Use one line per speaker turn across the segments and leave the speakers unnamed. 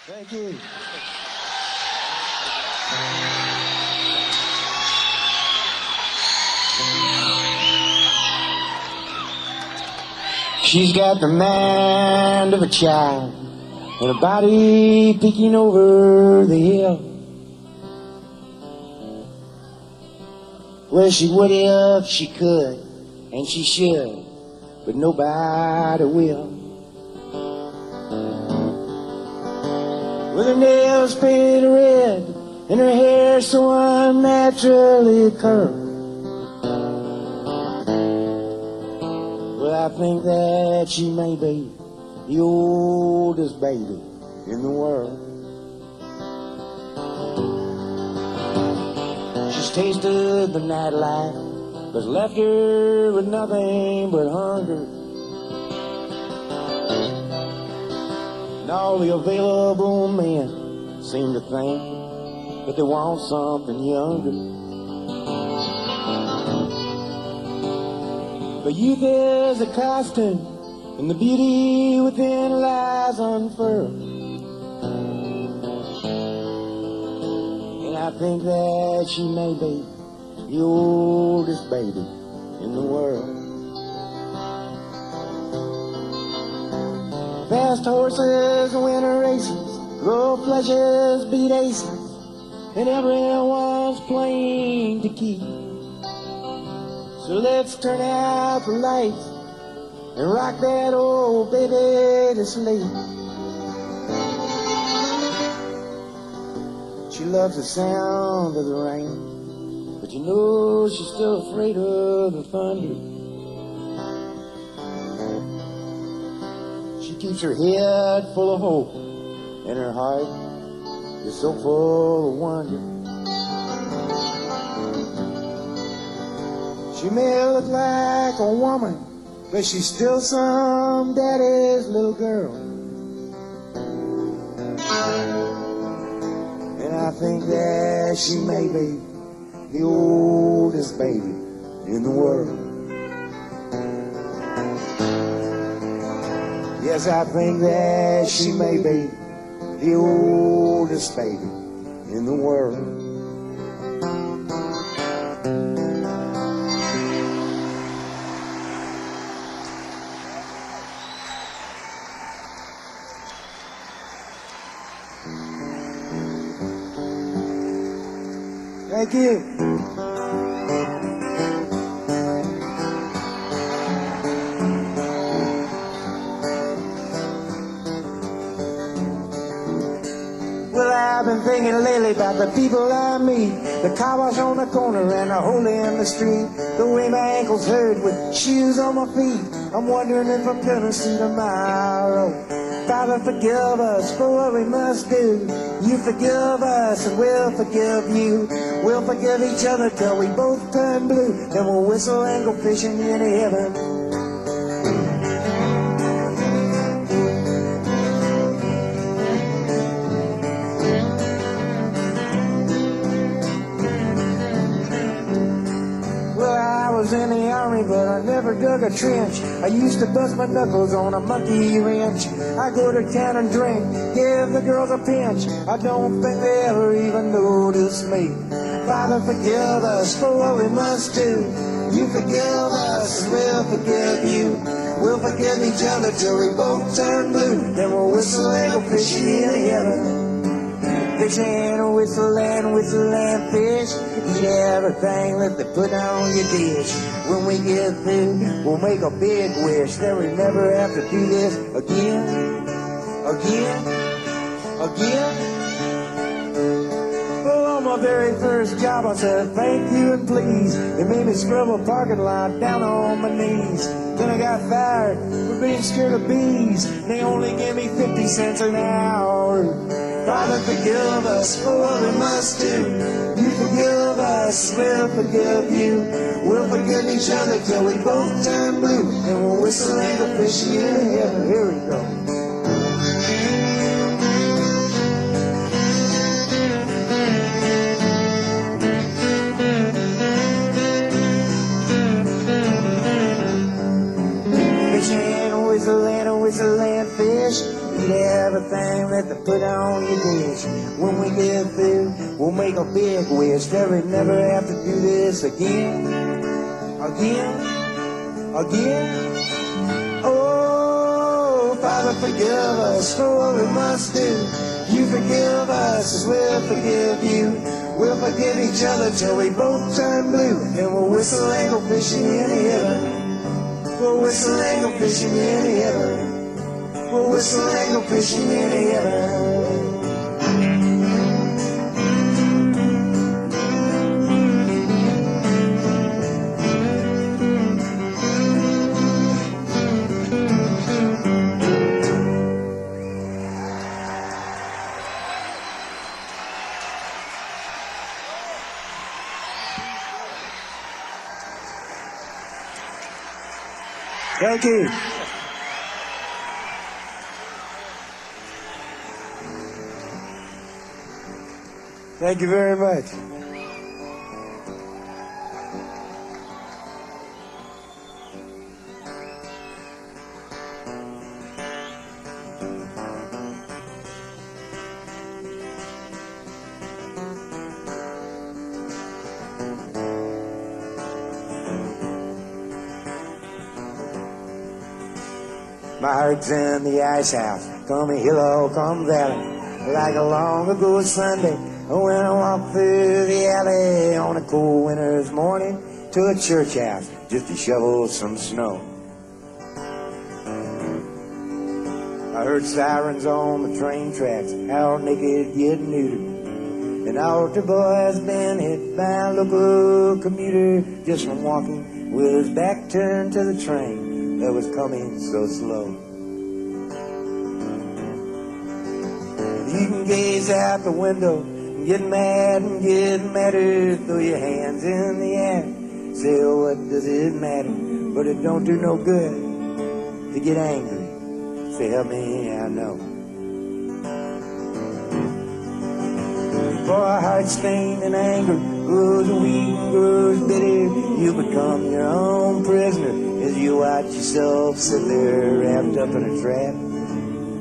Thank you. She's got the mind of a child and a body peeking over the hill. Well, she would if she could, and she should, but nobody will. With her nails painted red and her hair so unnaturally curled. Well, I think that she may be the oldest baby in the world. She's tasted the nightlife, but left her with nothing but hunger. And all the available men seem to think that they want something younger. But youth is a costume, and the beauty within lies unfurled. And I think that she may be the oldest baby in the world. Fast horses win races, low flushes beat aces, and everyone's playing to keep. So let's turn out the lights and rock that old baby to sleep. She loves the sound of the rain, but you know she's still afraid of the thunder. She keeps her head full of hope, and her heart is so full of wonder. She may look like a woman, but she's still some daddy's little girl. And I think that she may be the oldest baby in the world. Yes, I think that she may be the oldest baby in the world. Thank you. Well, I've been thinking lately about the people I meet, the car wash on the corner and the hole in the street, the way my ankles hurt with shoes on my feet. I'm wondering if I'm gonna see tomorrow. Father, forgive us for what we must do. You forgive us and we'll forgive you. We'll forgive each other till we both turn blue. Then we'll whistle and go fishing in heaven. In the army, but I never dug a trench. I used to bust my knuckles on a monkey wrench. I go to town and drink, give the girls a pinch. I don't think they ever even notice me. Father, forgive us for what we must do. You forgive us, we'll forgive you. We'll forgive each other till we both turn blue. Then we'll whistle and go fishing in heaven. Fish and whistle and fish. Eat everything that they put on your dish. When we get through, we'll make a big wish that we never have to do this again. Well, on my very first job I said thank you and please. They made me scrub a parking lot down on my knees. Then I got fired for being scared of bees. They only gave me 50 cents an hour. Father, forgive us for what we must do. You forgive us, we'll forgive you. We'll forgive each other till we both turn blue. And we'll whistle and go fishing in heaven. Here we go. Fishing, whistle and fish. Eat everything that they put on your dish. When we get through, we'll make a big wish that we never have to do this again. Again, again. Oh, Father, forgive us for what we must do. You forgive us as we'll forgive you. We'll forgive each other till we both turn blue. And we'll whistle and go fishing in heaven. We'll whistle and go fishing in heaven. We'll whistle and go fishing in heaven. Thank you. Thank you very much. My heart's in the ice house, come hill or come valley, like a long ago Sunday, when I walked through the alley on a cold winter's morning to a church house just to shovel some snow. I heard sirens on the train tracks, out naked getting neutered. An altar boy's been hit by a local commuter just from walking with his back turned to the train that was coming so slow. You can gaze out the window and get mad and get madder, throw your hands in the air, say, oh, what does it matter? But it don't do no good to get angry, say, help me, I know. For a heart stained and anger grows weak and grows bitter, you become your own prisoner as you watch yourself sit there wrapped up in a trap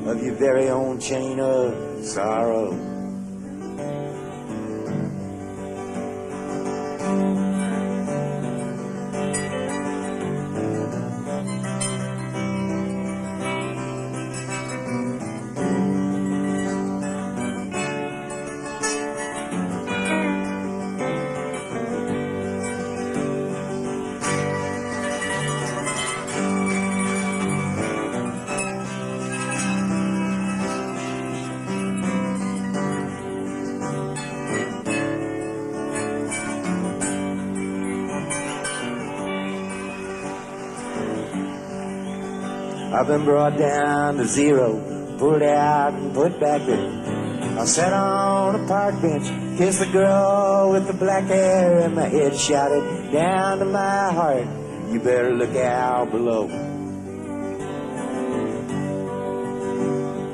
of your very own chain of sorrow. I've been brought down to zero, put out and put back there. I sat on a park bench, kissed the girl with the black hair, and my head shouted down to my heart, you better look out below.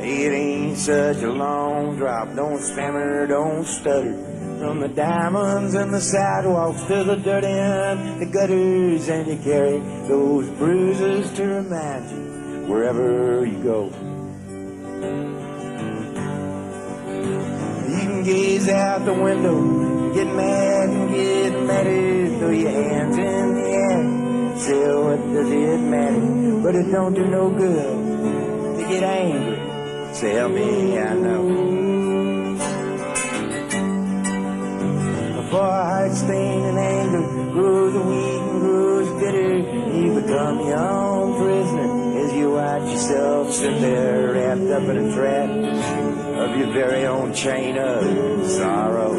It ain't such a long drop, don't stammer, don't stutter. From the diamonds and the sidewalks to the dirt and the gutters, and you carry those bruises to remind you wherever you go. You can gaze out the window, get mad and get madder, throw your hands in the air, say what does it matter? But it don't do no good to get angry, say help me, I know. For a heart stained and anger grows weak and grows bitter, you become your own prisoner as you watch yourself sit there wrapped up in a trap of your very own chain of sorrow.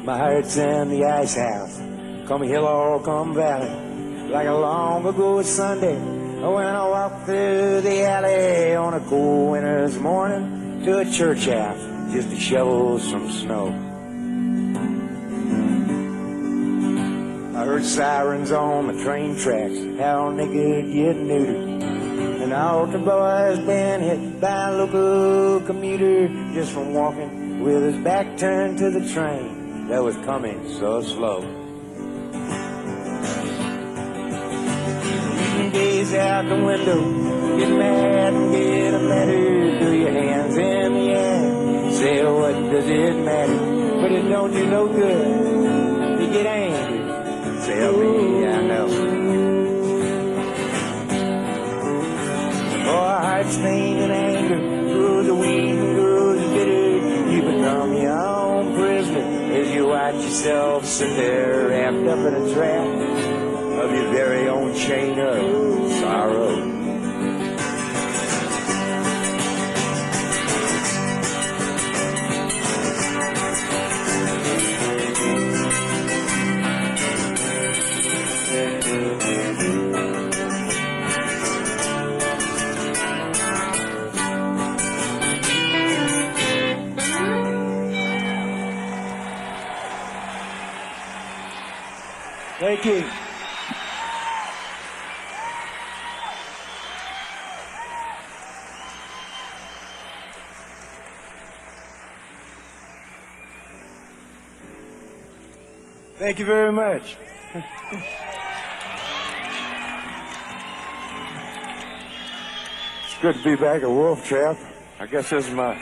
My heart's in the ice house, come hill or come valley. Like a long ago Sunday, when I walked through the alley on a cool winter's morning to a church house just to shovel some snow. I heard sirens on the train tracks, how they could get neutered. And all the boys been hit by a local commuter just from walking with his back turned to the train that was coming so slow. You can gaze out the window, get mad and get a letter, do your hands in the air, say what does it matter, but it don't do no good, you get angry, tell me I know. Oh, heart's stained in anger, grows a weed and grows a bitter. You become your own prisoner as you watch yourself sit there wrapped up in a trap of your very own chain of sorrow. Thank you. Thank you very much. It's good to be back at Wolf Trap. I guess this is my...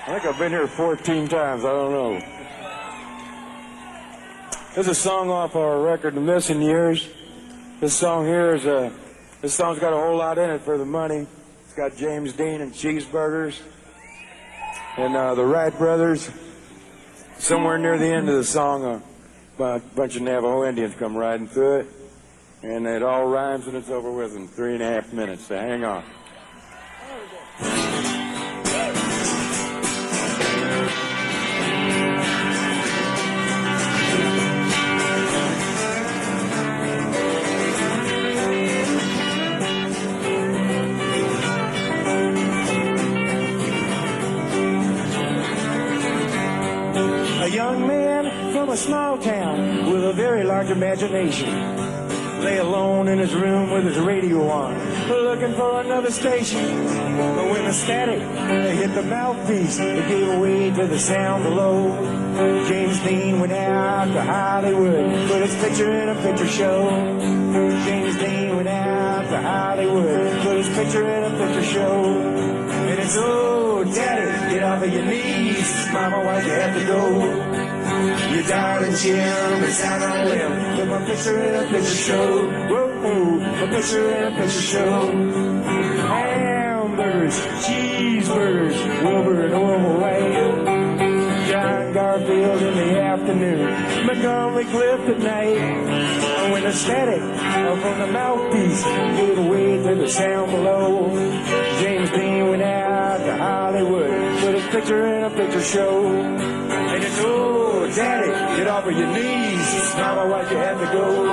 I think I've been here 14 times. I don't know. This is a song off our record, The Missing Years. This song here is this song's got a whole lot in it for the money. It's got James Dean and cheeseburgers and the Wright brothers. Somewhere near the end of the song, a bunch of Navajo Indians come riding through it, and it all rhymes and it's over with in 3.5 minutes. So hang on. A young man from a small town with a very large imagination lay alone in his room with his radio on, looking for another station. But when the static hit the mouthpiece, it gave way to the sound below. James Dean went out to Hollywood, put his picture in a picture show. James Dean went out to Hollywood, put his picture in a picture show. And it's, oh, Daddy, get off of your knees, Mama, why'd you have to go? Your darling Jim is out on a limb, put my picture in a picture show. Whoa, a picture in a picture show. Hamburgers, cheeseburgers, Wilbur and Orville Wright. John Garfield in the afternoon, Montgomery Clift at night. And when the static from the mouthpiece gave away to the sound below, James Dean went out to Hollywood, put his picture in a picture show. And it's, oh, Daddy, get off of your knees, Mama, why'd you have to go?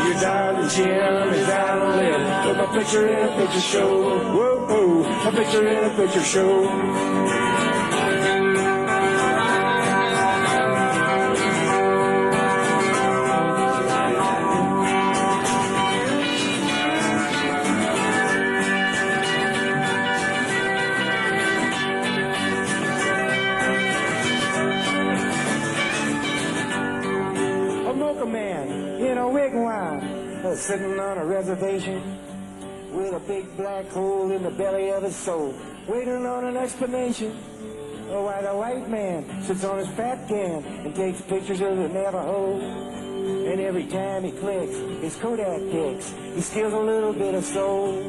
Your darling Jim is out on a limb, put my picture in a picture show. Whoa, a picture in a picture show. Sitting on a reservation with a big black hole in the belly of his soul, waiting on an explanation. Oh, why the white man sits on his fat can and takes pictures of the Navajo. And every time he clicks, his Kodak picks, he steals a little bit of soul.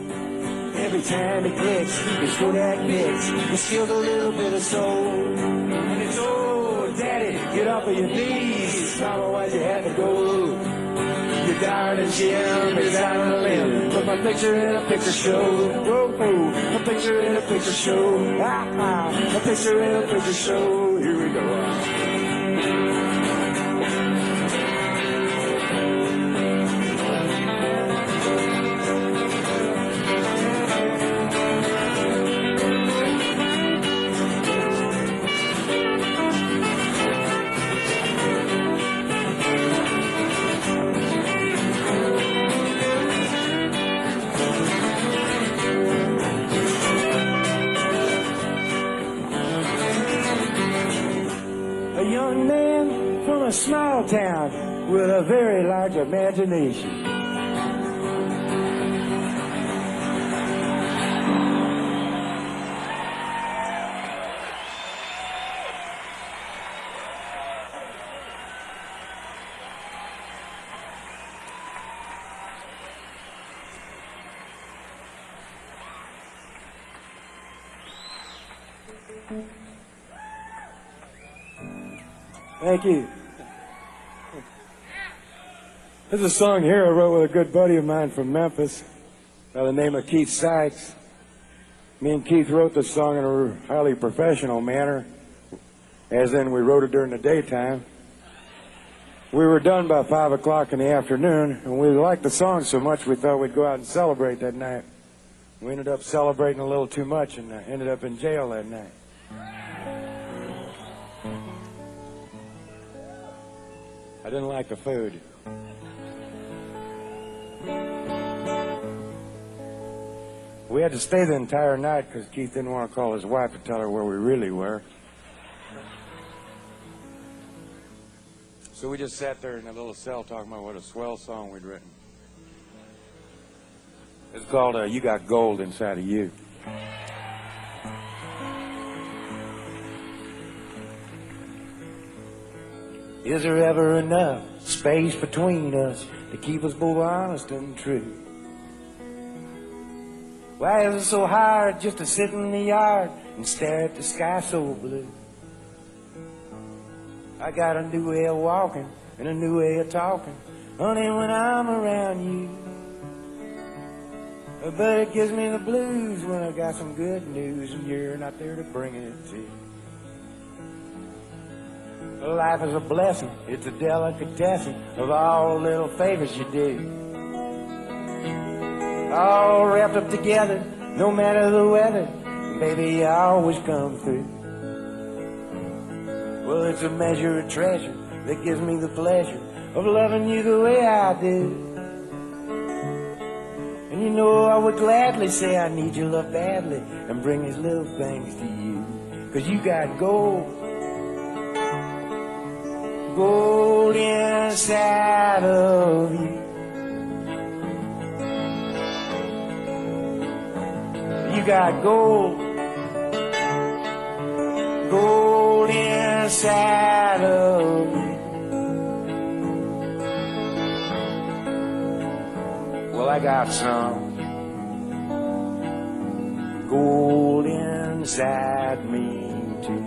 Every time he clicks, his Kodak picks, he steals a little bit of soul. And it's, oh, Daddy, get off of your knees, Mama, why'd you have to go? Your darling Jim is out on a limb, put my picture in a picture show. Whoa, a picture in a picture show. A picture in a picture show. Here we go. town with a very large imagination. Thank you. There's a song here I wrote with a good buddy of mine from Memphis by the name of Keith Sykes. Me and Keith wrote this song in a highly professional manner, as in we wrote it during the daytime. We were done by 5 o'clock in the afternoon, and we liked the song so much we thought we'd go out and celebrate that night. We ended up celebrating a little too much and ended up in jail that night. I didn't like the food. We had to stay the entire night because Keith didn't want to call his wife to tell her where we really were. So we just sat there in a little cell talking about what a swell song we'd written. It's called You Got Gold Inside of You. Is there ever enough space between us to keep us both honest and true? Why is it so hard just to sit in the yard and stare at the sky so blue? I got a new way of walking and a new way of talking, honey, when I'm around you. But it gives me the blues when I got some good news and you're not there to bring it to. Life is a blessing, it's a delicatessen of all the little favors you do. All wrapped up together, no matter the weather, baby, you always come through. Well, it's a measure of treasure that gives me the pleasure of loving you the way I do. And you know I would gladly say I need your love badly and bring these little things to you. 'Cause you got gold. Gold inside of you. You got gold. Gold inside of you. Well, I got some gold inside me too.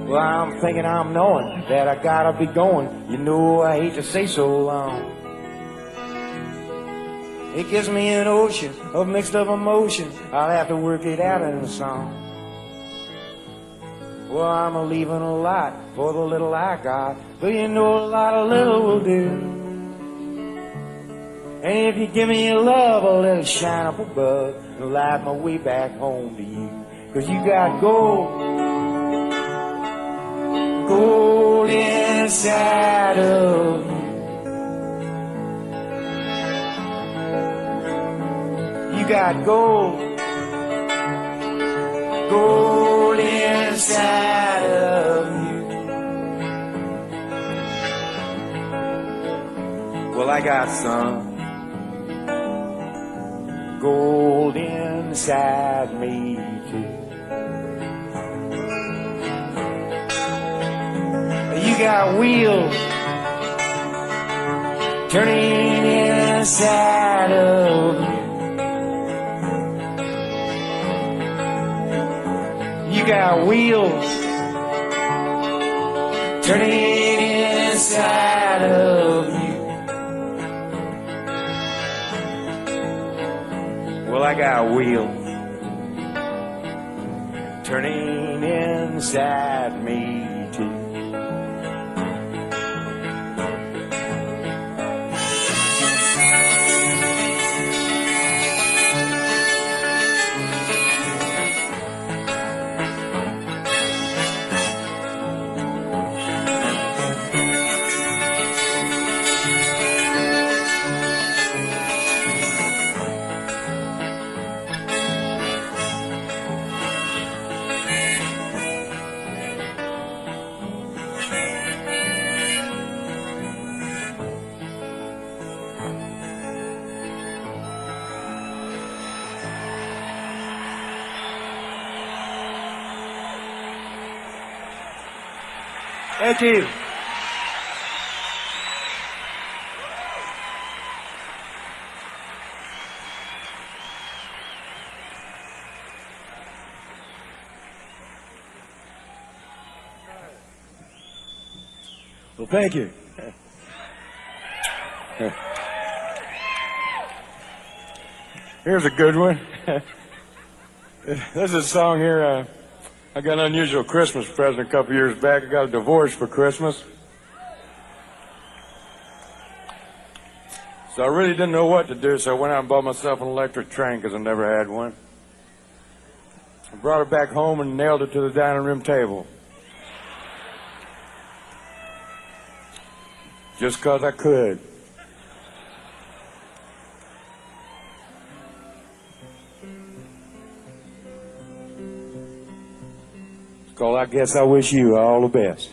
Well, I'm thinking I'm knowing that I gotta be going. You know I hate to say so long. It gives me an ocean of mixed up emotion. I'll have to work it out in a song. Well, I'm a leaving a lot for the little I got, but you know a lot of little will do. And if you give me your love, I'll let it shine up above and light my way back home to you. 'Cause you got gold. Gold inside of you. You got gold. Gold inside of you. Well, I got some gold inside me too. You got wheels turning inside of you. You got wheels turning inside of you. Well, I got wheels turning inside me too. Thank you. Well, thank you. Here's a good one. This is a song here. I got an unusual Christmas present a couple years back. I got a divorce for Christmas. So I really didn't know what to do, so I went out and bought myself an electric train because I never had one. I brought it back home and nailed it to the dining room table. Just because I could. Call, I guess I wish you all the best.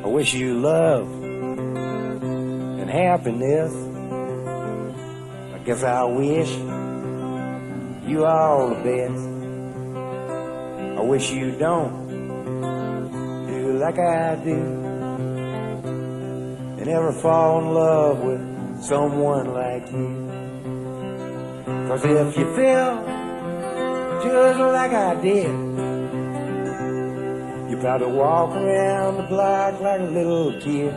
I wish you love and happiness. Guess I wish you all the best. I wish you don't do like I do and ever fall in love with someone like you. 'Cause if you feel just like I did, you probably walk around the block like a little kid.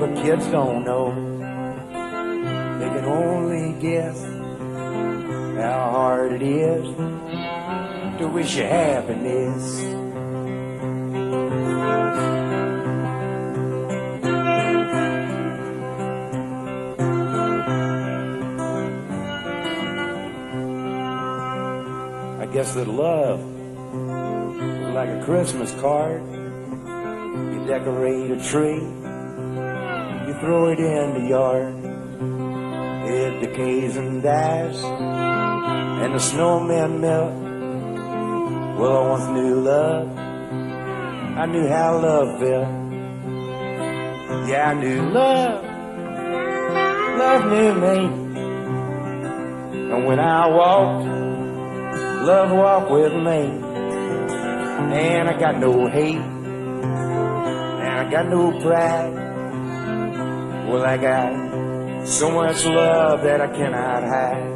But kids don't know. They can only guess how hard it is to wish you happiness. I guess that love is like a Christmas card. You decorate a tree, you throw it in the yard. It decays and dies, and the snowmen melt. Well, I once knew love. I knew how love felt. Yeah, I knew love. Love knew me. And when I walked, love walked with me. And I got no hate, and I got no pride. Well, I got so much love that I cannot hide.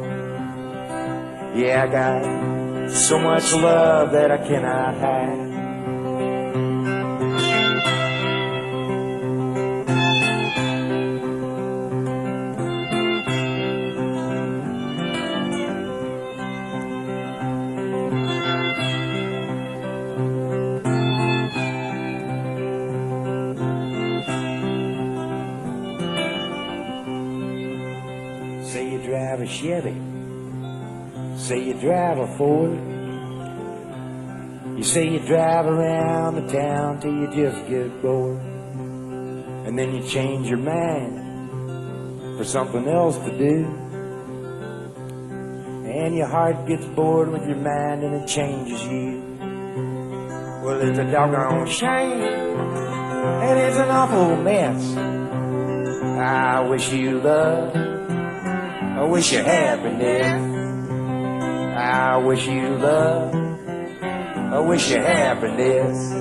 Yeah, I got so much love that I cannot hide. Chevy, say you drive a Ford. You say you drive around the town till you just get bored, and then you change your mind for something else to do, and your heart gets bored with your mind and it changes you. Well, it's a doggone shame and it's an awful mess. I wish you love, I wish you happiness. I wish you love, I wish you happiness.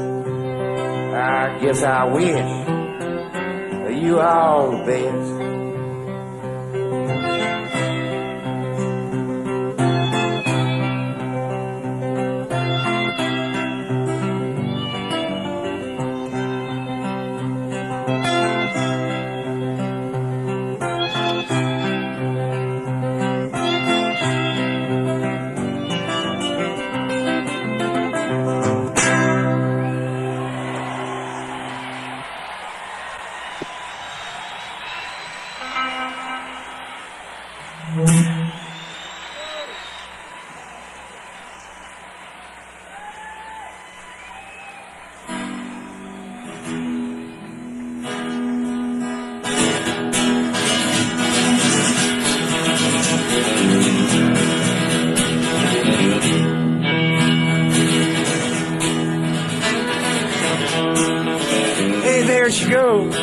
I guess I wish you all the best. There she goes,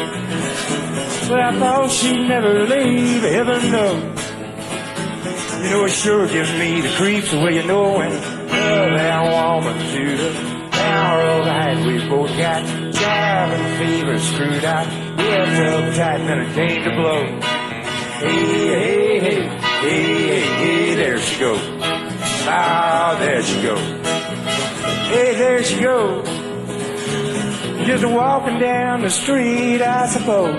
but I thought she'd never leave, heaven knows. You know, it sure gives me the creeps the way you know when love that woman to the power of the height. We both got driving fever screwed out, heads up tight and it came to blow. Hey, hey, hey, hey, hey, hey, there she goes. Ah, there she goes. Hey, there she goes. Just walking down the street, I suppose.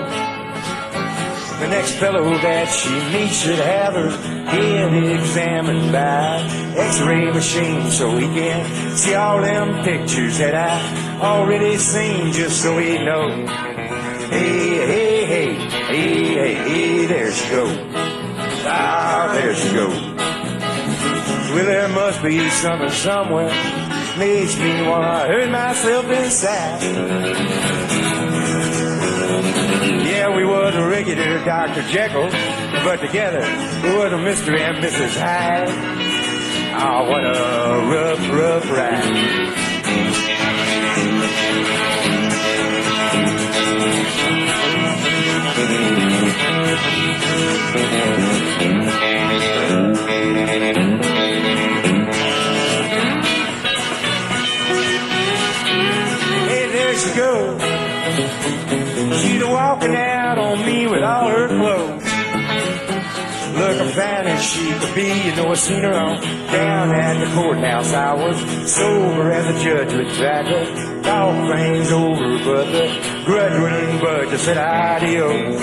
The next fellow that she meets should have her head examined by X-ray machine so he can see all them pictures that I already seen, just so he knows. Hey, hey, hey, hey, hey, hey, there she goes. Ah, there she goes. Well, there must be something somewhere makes me wanna hurt myself inside. Yeah, we was a regular Dr. Jekyll, but together we was a Mr. and Mrs. Hyde. Oh, what a rough, rough ride. She goes. She's walking out on me with all her clothes, looking fine as she could be. You know, I seen her on down at the courthouse. I was sober as a judge would try to talk things over, but the grudge wouldn't budge. I said adios.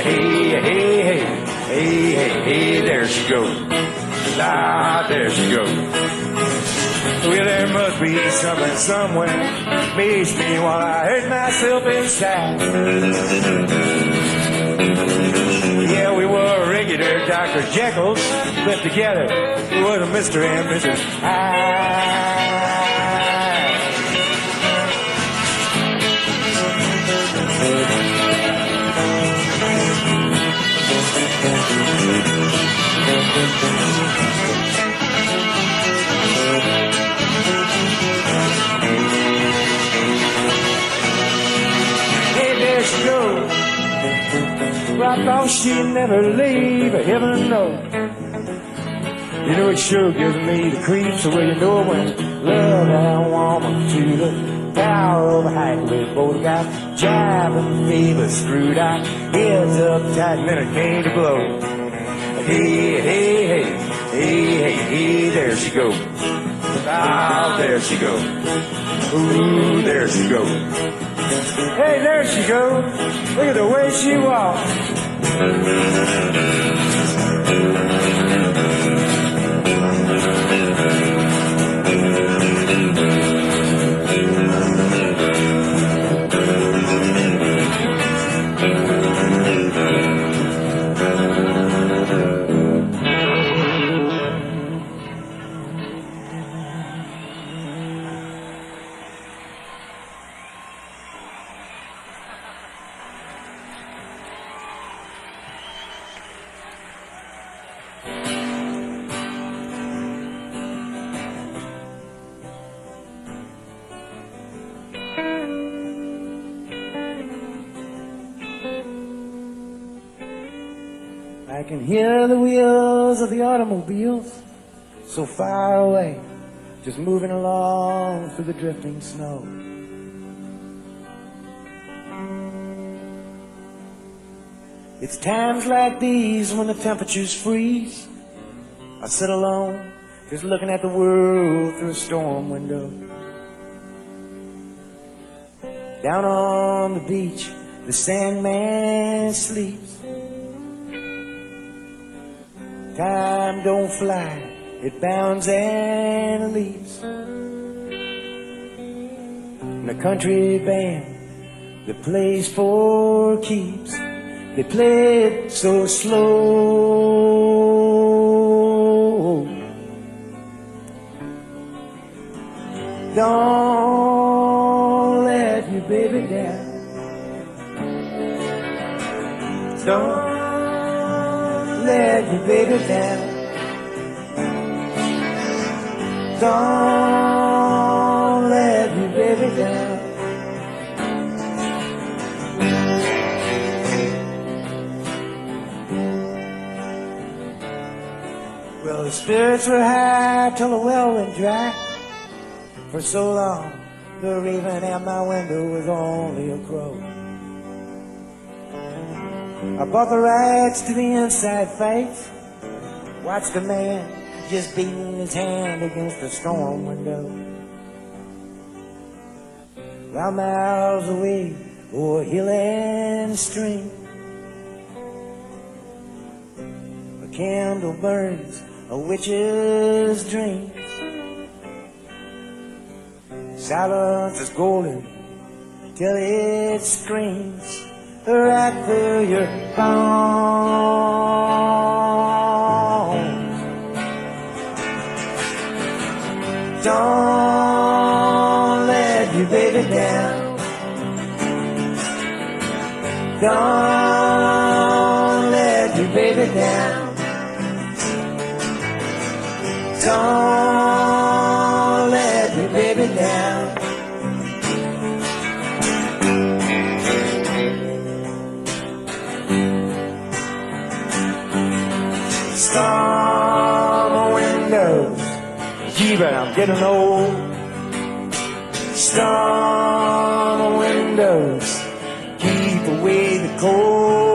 Hey, hey, hey, hey, hey, hey, there she goes. Ah, there she goes. Well, there must be something somewhere makes me wanna hurt myself inside. Yeah, we were regular Dr. Jekylls, but together we was a Mr. and Mrs. Hyde. There she goes. Well, I thought she'd never leave, heaven knows. You know, it sure gives me the creeps the way you know when love that woman to the power of a height. We both got jiving fever screwed out, heads up tight and then it came to blow. Hey, hey, hey, hey, hey, hey, there she goes. Ah, there she goes. Ooh, there she goes. Hey, there she goes. Look at the way she walks. I can hear the wheels of the automobiles so far away, just moving along through the drifting snow. It's times like these when the temperatures freeze. I sit alone, just looking at the world through a storm window. Down on the beach, the Sandman sleeps. Time don't fly, it bounds and leaps. And the country band that plays for keeps, they play it so slow. Don't let your baby down. Don't let your baby down. Don't let your baby down. Well, the spirits were high till the well went dry. For so long, the raven at my window was only a crow. I bought the rights to the inside fights. Watched a man just beating his hand against the storm window. While miles away, o'er hill and stream, a candle burns a witch's dreams. Silence is golden till it screams right through your bones. Don't let your baby down. Don't let your baby down. Don't let your baby down. Storm windows, gee, but I'm getting old. Storm windows, keep away the cold.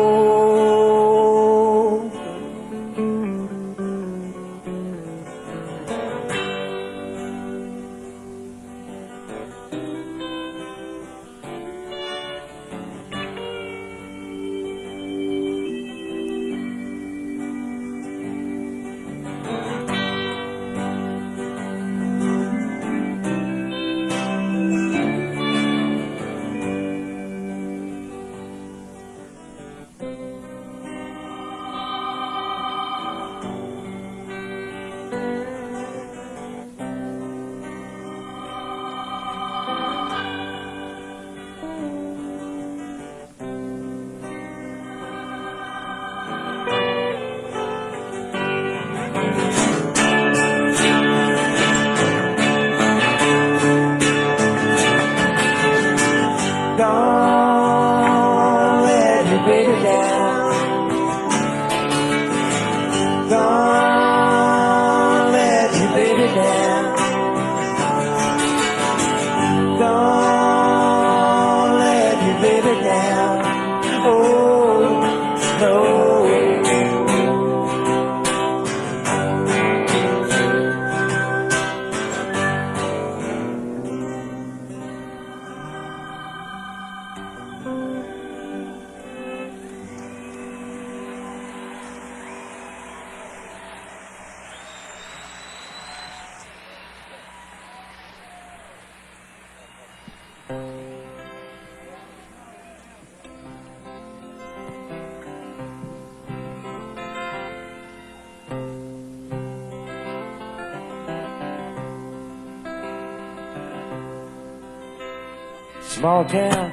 Small town,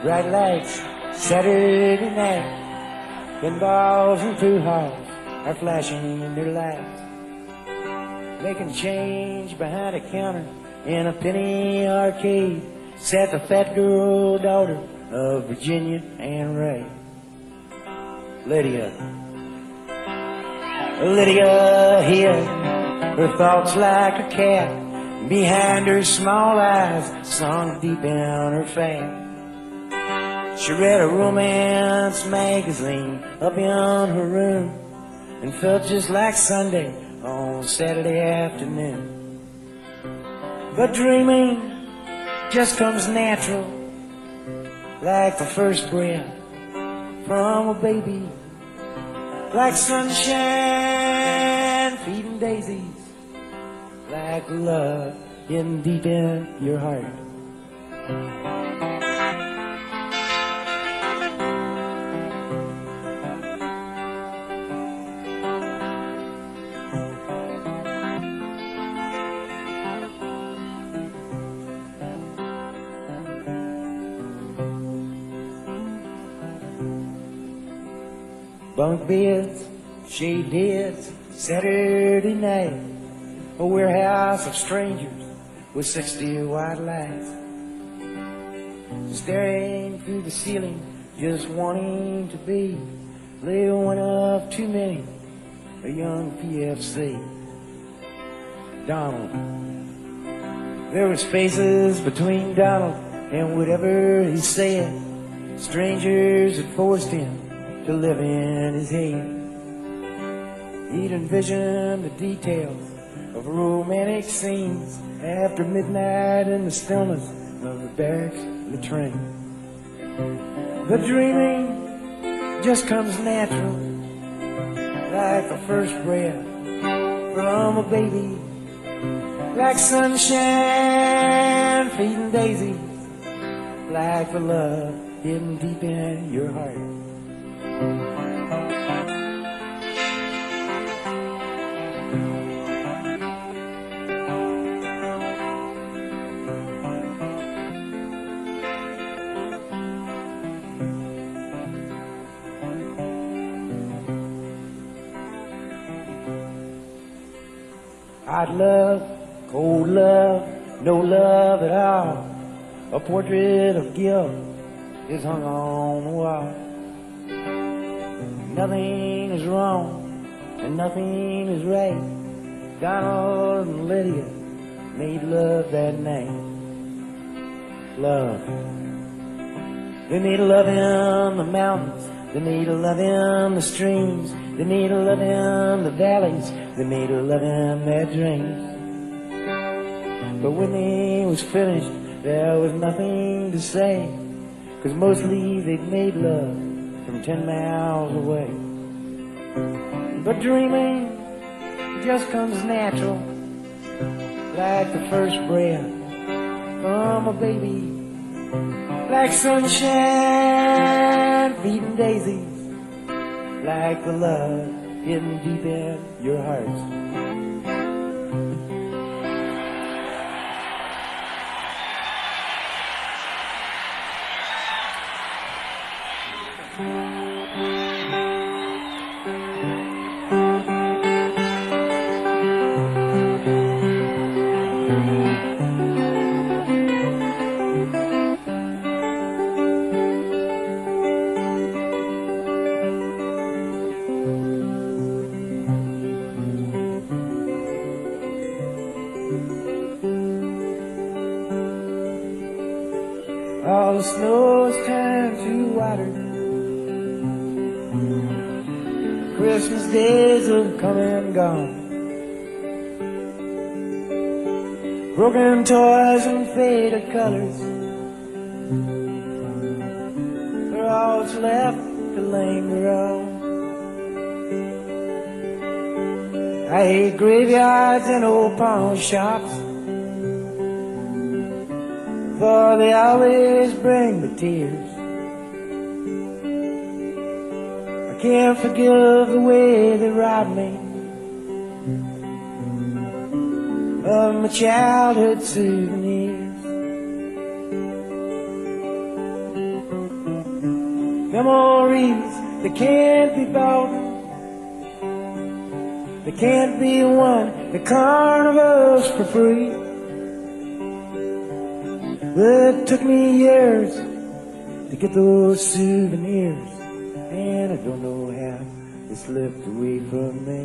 bright lights, Saturday night. Pinballs and pool halls are flashing their lights. Making change behind a counter in a penny arcade sat the fat girl daughter of Virginia and Ray. Lydia hid her thoughts like a cat. Behind her small eyes sunk deep down her fat. She read a romance magazine up in her room and felt just like Sunday on Saturday afternoon. But dreaming just comes natural, like the first breath from a baby, like sunshine feeding daisies, like love hidden deep in your heart. Bunk beds, shade heads, Saturday night, a warehouse of strangers with 60 white lights, staring through the ceiling, just wanting to be little one of too many, a young PFC. Donald. There were spaces between Donald and whatever he said. Strangers had forced him to live in his head. He'd envision the details of romantic scenes after midnight in the stillness of the barracks latrine. The dreaming just comes natural, like the first breath from a baby, like sunshine feeding daisies, like the love hidden deep in your heart. Hot love, cold love, no love at all. A portrait of guilt is hung on the wall. Nothing is wrong and nothing is right. Donald and Lydia made love that night. Love. They made love in the mountains. They made love in the streams. They made love in the valleys. They made love in their dreams. But when they was finished, there was nothing to say, 'cause mostly they'd made love from 10 miles away. But dreaming just comes natural, like the first breath from a baby, like sunshine feeding daisies, like the love hidden deep in your heart. All the snow's turned to water. Christmas days have come and gone. Broken toys and faded colors are all that's left to linger on. I hate graveyards and old pawn shops, for they always bring the tears. I can't forgive the way they robbed me of my childhood souvenirs. Memories that can't be bought, they can't be won at carnivals for free. Well, it took me years to get those souvenirs, and I don't know how they slipped away from me.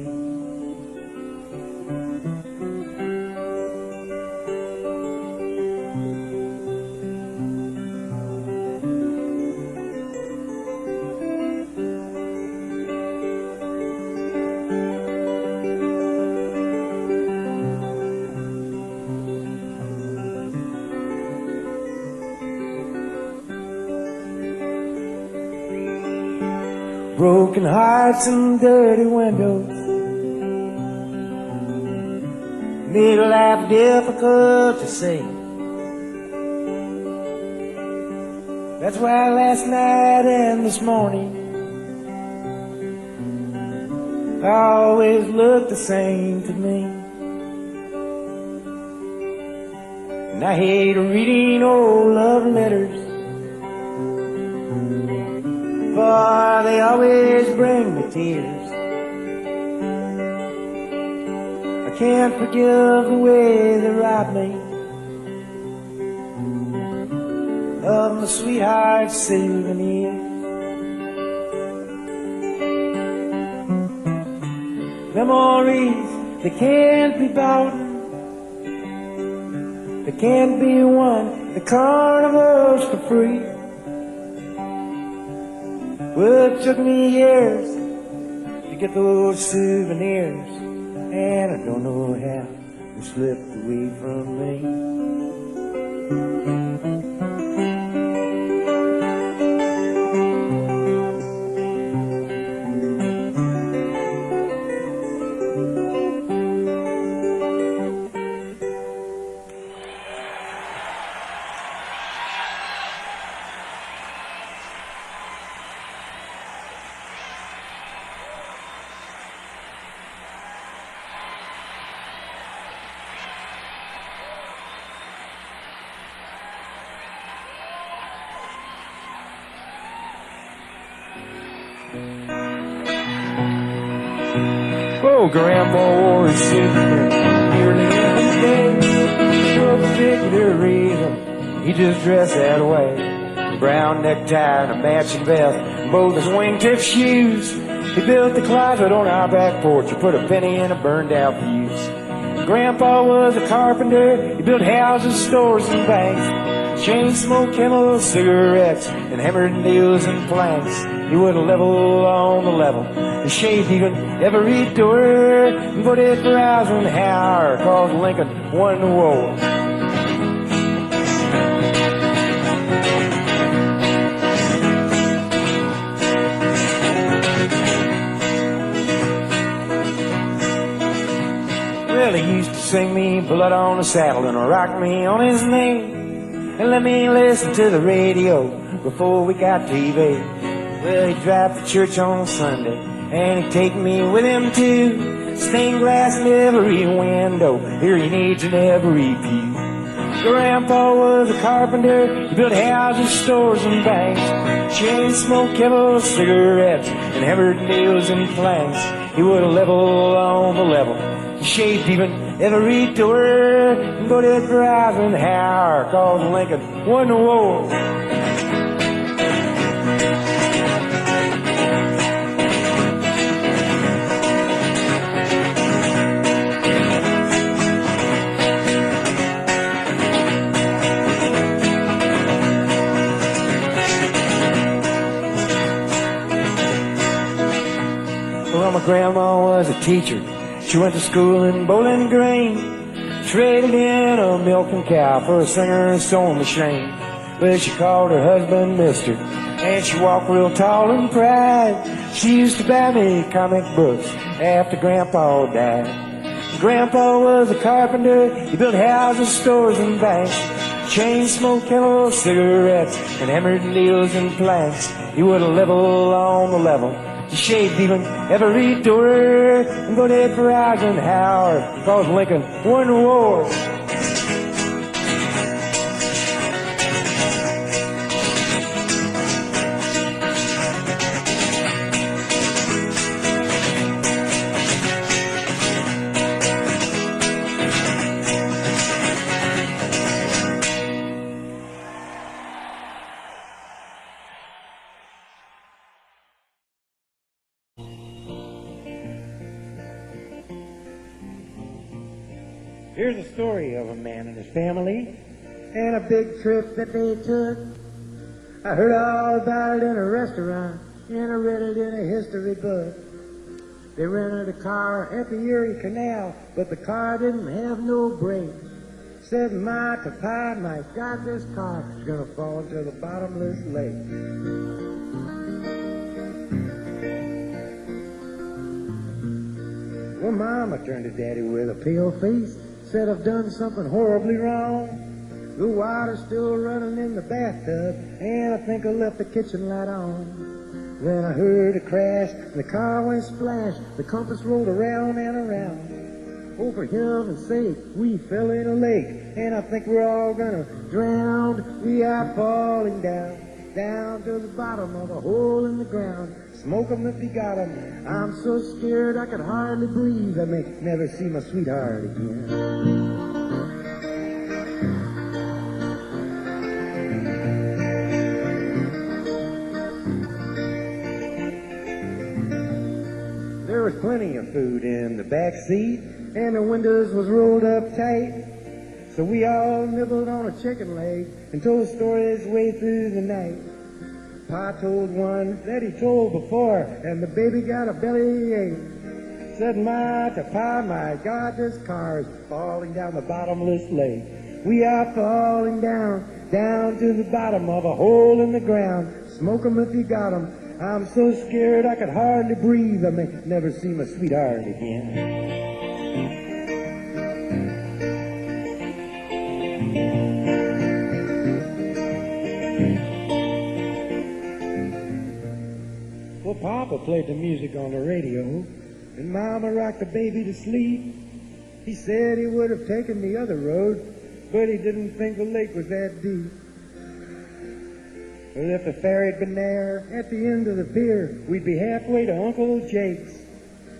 broken hearts and dirty windows made life difficult to say. That's why last night and this morning always look the same to me. And I hate reading old love letters, for they always bring me tears. I can't forgive the way they robbed me of my sweetheart's souvenirs. Memories, they can't be bought, they can't be won, the carnival's for free. Well, it took me years to get those souvenirs, and I don't know how they slipped away from me. Oh, Grandpa wore his suit nearly every day. For no particular reason, he just dressed that way. Brown necktie and a matching vest, both his wingtip shoes. He built the closet on our back porch. He put a penny in a burned out fuse. Grandpa was a carpenter. He built houses, stores, and banks. Chain smoked Camel cigarettes and hammered nails and planks. He would level on the level. He shaved even every door and voted for Eisenhower, cause Lincoln won the war. Well, he used to sing me Blood on the Saddle and rock me on his knee and let me listen to the radio before we got TV. Well, he'd drive to church on Sunday, and he'd take me with him too. Stained glass in every window, hearing aids in every pew. Grandpa was a carpenter, he built houses, stores, and banks. Chain smoked Camel cigarettes and hammered nails and planks. He would level on the level. He shaved even every door and voted for Eisenhower, cause Lincoln won the war. Well, my grandma was a teacher. She went to school in Bowling Green, traded in a milking cow for a singer and sewing machine. Well, she called her husband Mister, and she walked real tall in pride. She used to buy me comic books after Grandpa died. Grandpa was a carpenter, he built houses, stores, and banks. Chain smoked Camel cigarettes and hammered nails and planks. He would level on the level. He shaved even every door and voted for Eisenhower, cause Lincoln won the war. Here's a story of a man and his family and a big trip that they took. I heard all about it in a restaurant and I read it in a history book. They rented a car at the Erie Canal, but the car didn't have no brakes. Said, my to pie, my God, this car is gonna fall into the bottomless lake. Well, Mama turned to Daddy with a pale face, said I've done something horribly wrong. The water's still running in the bathtub, and I think I left the kitchen light on. Then I heard a crash, and the car went splash, the compass rolled around and around. Oh, for heaven's sake, we fell in a lake, and I think we're all gonna drown. We are falling down, down to the bottom of a hole in the ground. Smoke 'em if you got 'em. I'm so scared I could hardly breathe. I may never see my sweetheart again. There was plenty of food in the back seat, and the windows was rolled up tight. So we all nibbled on a chicken leg and told stories way through the night. Pa told one that he told before, and the baby got a bellyache. Said Ma to Pa, my God, this car's falling down the bottomless lake. We are falling down, down to the bottom of a hole in the ground. Smoke 'em if you got 'em. I'm so scared I could hardly breathe. I may never see my sweetheart again. Well, Papa played the music on the radio, and Mama rocked the baby to sleep. He said he would have taken the other road, but he didn't think the lake was that deep. Well, if the ferry had been there at the end of the pier, we'd be halfway to Uncle Jake's.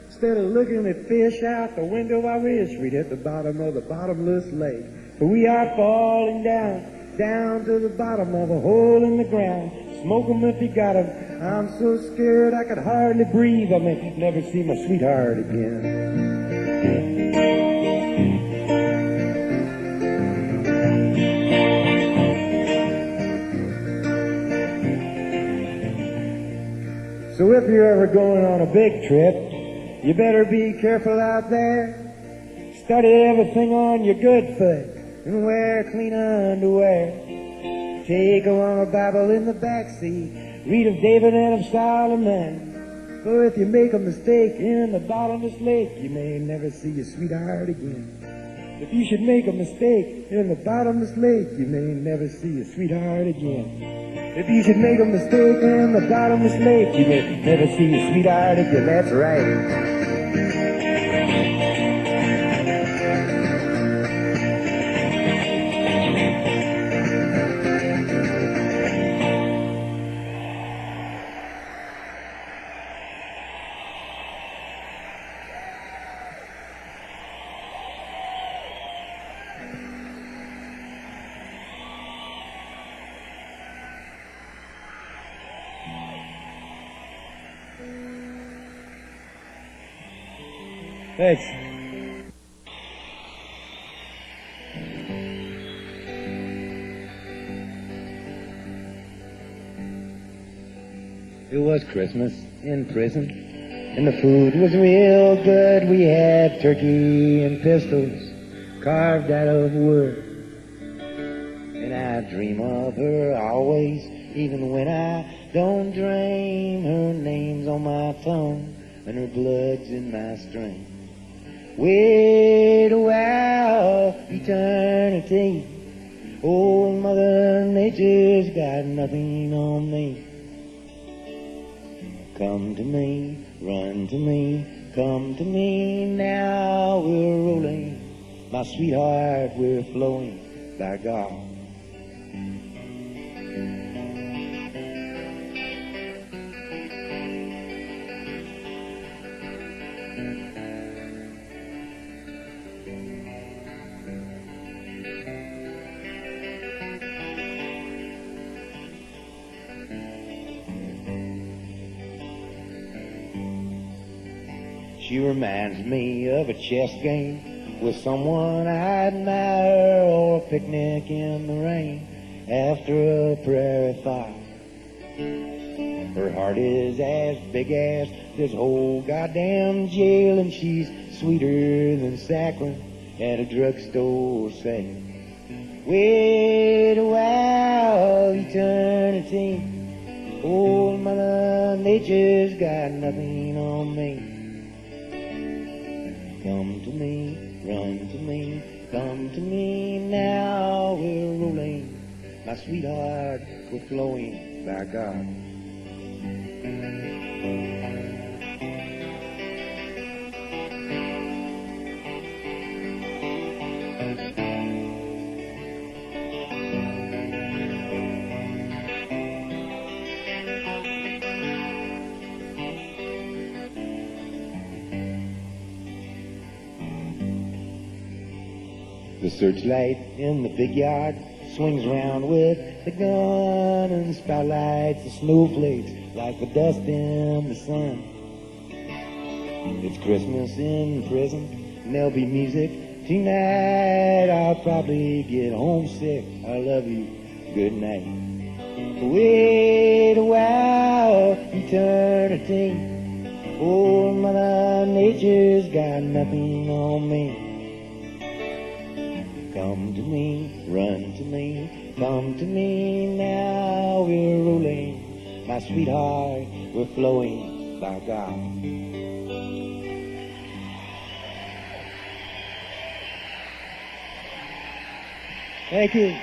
Instead of looking at fish out the window, I wish we'd hit the bottom of the bottomless lake. But we are falling down, down to the bottom of a hole in the ground. Smoke 'em if you got 'em. I'm so scared I could hardly breathe. I may never see my sweetheart again. So if you're ever going on a big trip, you better be careful out there. Study everything on your good foot and wear clean underwear. Take along a Bible in the backseat. Read of David and of Solomon. For if you make a mistake in the bottomless lake, you may never see your sweetheart again. If you should make a mistake in the bottomless lake, you may never see your sweetheart again. If you should make a mistake in the bottomless lake, you may never see your sweetheart again. That's right. Thanks. It was Christmas in prison, and the food was real good. We had turkey and pistols carved out of wood. And I dream of her always, even when I don't dream. Her name's on my tongue, and her blood's in my string. Wait a while, eternity. Oh, Mother Nature's got nothing on me. Come to me, run to me, come to me. Now we're rolling, my sweetheart, we're flowing, by God. She reminds me of a chess game with someone I admire, or a picnic in the rain after a prairie fire. Her heart is as big as this whole goddamn jail, and she's sweeter than saccharin at a drugstore sale. Wait a while, eternity. Oh, Mother Nature's got nothing on me. Come to me, run to me, come to me now, we're rolling. My sweetheart, we're flowing, by God. The searchlight in the big yard swings round with the gun and spotlights the snowflakes like the dust in the sun. It's Christmas in prison and there'll be music tonight. I'll probably get homesick. I love you. Good night. Wait a while, eternity. Oh, Mother Nature's got nothing on me. Come to me, run to me, come to me now, we're rolling. My sweetheart, we're flowing, by God. Thank you.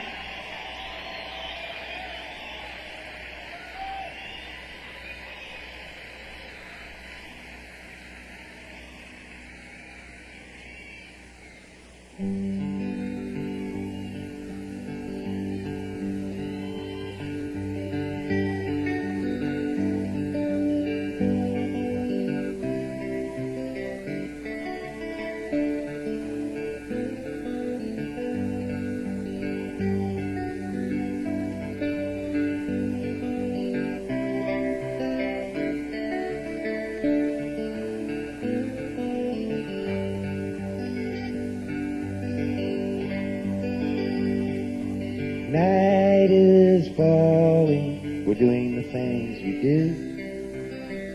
Night is falling, we're doing the things we do.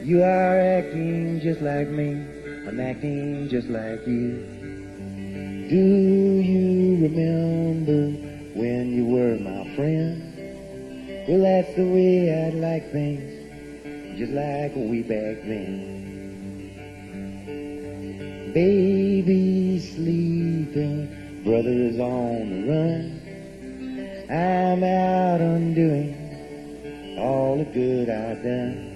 You are acting just like me, I'm acting just like you. Do you remember when you were my friend? Well, that's the way I'd like things, just like way back then. Baby's sleeping, brother is on the run. I'm out undoing all the good I've done.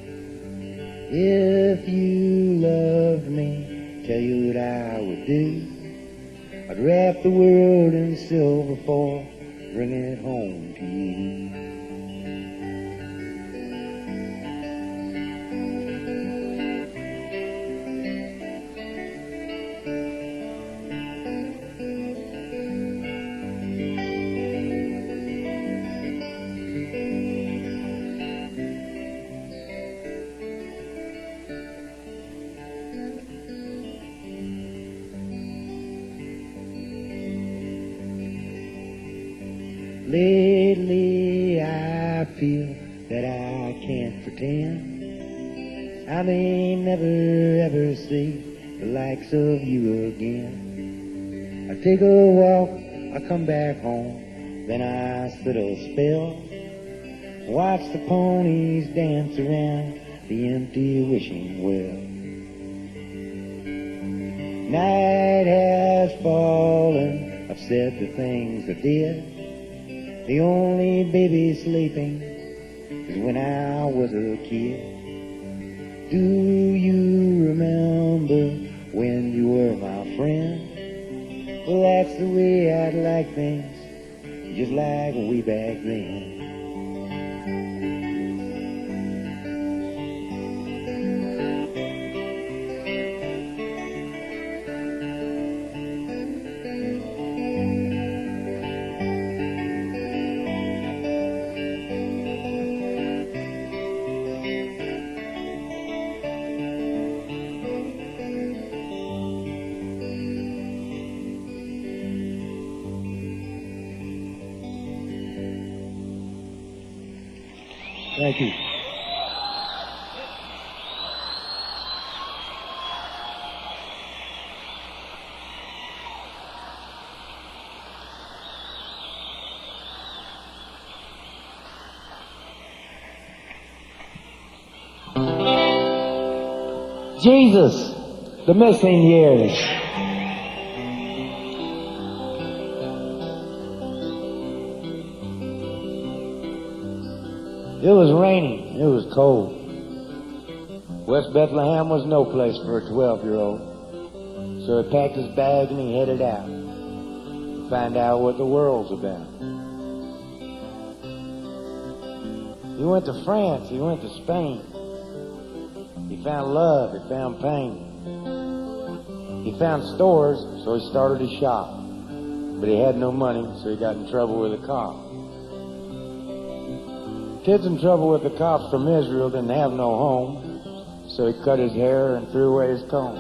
If you loved me, tell you what I would do. I'd wrap the world in silver foil, bring it home to you. Lately I feel that I can't pretend I may never ever see the likes of you again. I take a walk, I come back home, then I sit a spell, watch the ponies dance around the empty wishing well. Night has fallen, I've said the things I did. The only baby sleeping is when I was a kid. Do you remember when you were my friend? Well, that's the way I'd like things, just like way back then. Thank you. Jesus, the missing years. It was raining. It was cold. West Bethlehem was no place for a 12-year-old. So he packed his bag and he headed out to find out what the world's about. He went to France. He went to Spain. He found love. He found pain. He found stores, so he started a shop. But he had no money, so he got in trouble with a cop. Kids in trouble with the cops from Israel didn't have no home, so he cut his hair and threw away his comb.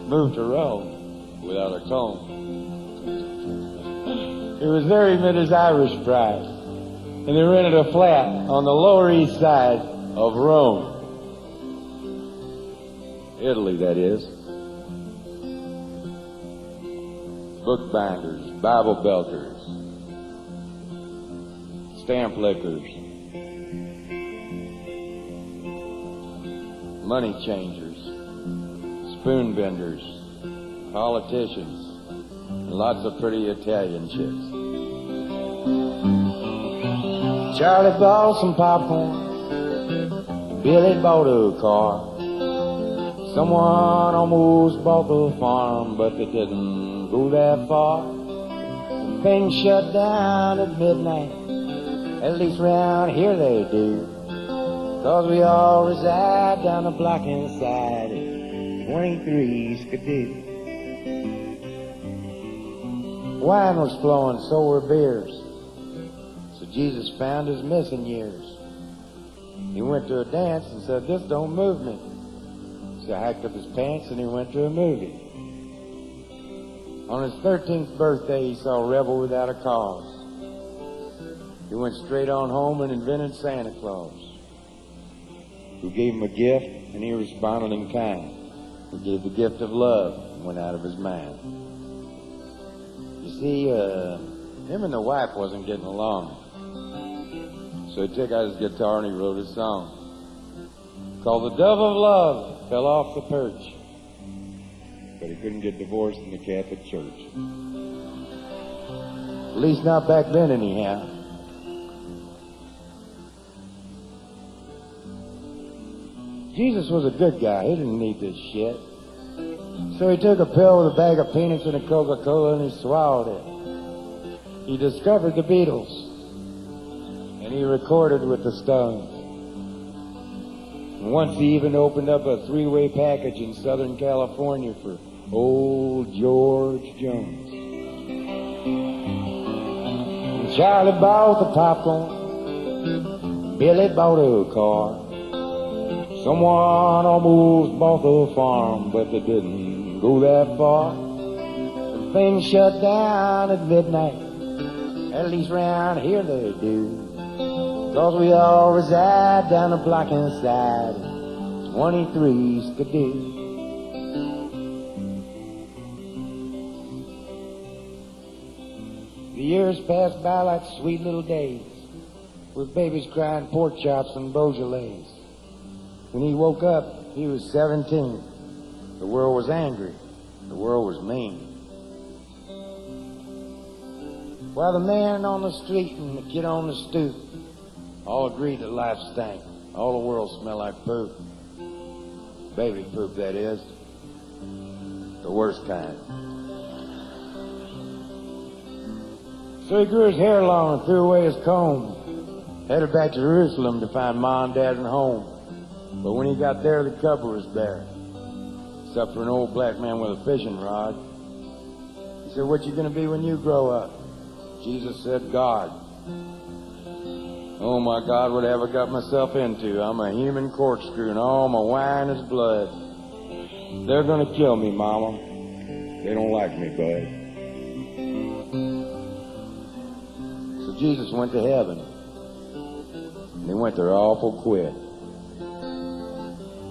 Moved to Rome without a comb. It was there he met his Irish bride, and they rented a flat on the Lower East Side of Rome. Italy, that is. Bookbinders, Bible belters, stamp lickers, money changers, spoon vendors, politicians, and lots of pretty Italian chicks. Charlie bought some popcorn, Billy bought a car. Someone almost bought the farm, but they didn't go that far. Things shut down at midnight, at least round here they do. 'Cause we all reside down the block inside 23 Skidoo. Wine was flowing, so were beers. So Jesus found his missing years. He went to a dance and said, "This don't move me." So he hiked up his pants and he went to a movie. On his 13th birthday, he saw Rebel Without a Cause. He went straight on home and invented Santa Claus, who gave him a gift and he responded in kind. He gave the gift of love and went out of his mind. You see, him and the wife wasn't getting along. So he took out his guitar and he wrote a song called "The Dove of Love Fell Off the Perch." But he couldn't get divorced in the Catholic Church. At least not back then, anyhow. Jesus was a good guy. He didn't need this shit. So he took a pill with a bag of peanuts and a Coca-Cola and he swallowed it. He discovered the Beatles. And he recorded with the Stones. And once he even opened up a 3-way package in Southern California for old George Jones. And Charlie bought the popcorn. Billy bought a car. Someone almost bought the farm, but they didn't go that far. And things shut down at midnight, at least round here they do. 'Cause we all reside down the block inside 23 Skidoo. The years passed by like sweet little days, with babies crying pork chops and Beaujolais. When he woke up, he was 17. The world was angry. The world was mean. While the man on the street and the kid on the stoop all agreed that life stank. All the world smelled like poop. Baby poop, that is. The worst kind. So he grew his hair long and threw away his comb. Headed back to Jerusalem to find Ma and Dad at home. But when he got there, the cupboard was bare. Except for an old black man with a fishing rod. He said, "What you gonna be when you grow up?" Jesus said, "God." Oh my God, what have I got myself into? I'm a human corkscrew and all my wine is blood. They're gonna kill me, Mama. They don't like me, bud. So Jesus went to heaven. And he went there awful quick.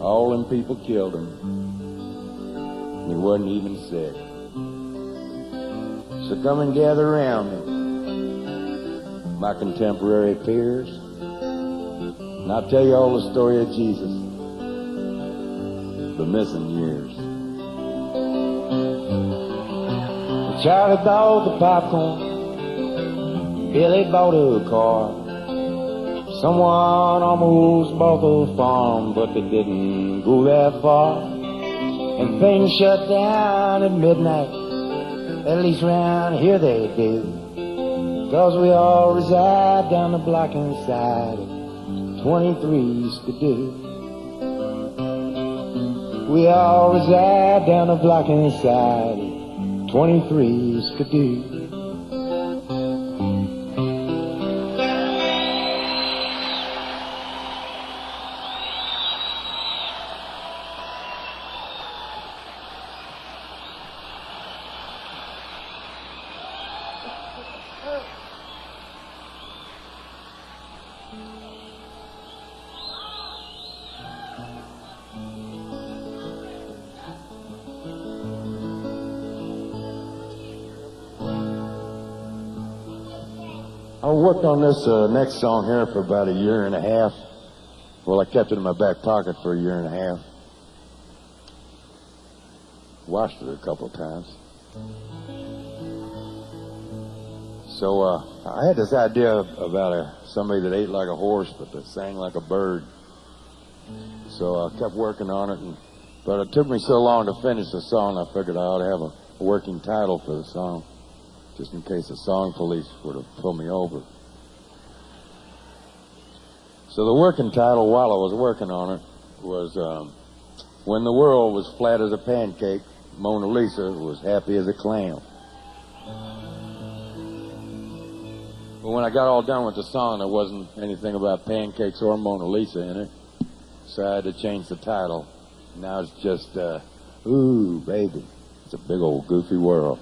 All them people killed him. And he wasn't even sick. So come and gather around me, my contemporary peers, and I'll tell you all the story of Jesus, the missing years. Charlie bought the popcorn, Billy bought a car, Someone almost bought the farm, but they didn't go that far. And things shut down at midnight, at least round here they do. 'Cause we all reside down the block inside of 23 Skidoo. We all reside down the block inside of 23 Skidoo. I worked on this next song here for about a year and a half. Well, I kept it in my back pocket for a year and a half. Washed it a couple of times. So I had this idea about somebody that ate like a horse but that sang like a bird. So I kept working on it, but it took me so long to finish the song, I figured I ought to have a working title for the song, just in case the song police were to pull me over. So the working title while I was working on it was When the World Was Flat as a Pancake, Mona Lisa Was Happy as a Clam. But when I got all done with the song, there wasn't anything about pancakes or Mona Lisa in it, so I had to change the title. Now it's just, ooh, baby, it's a big old goofy world.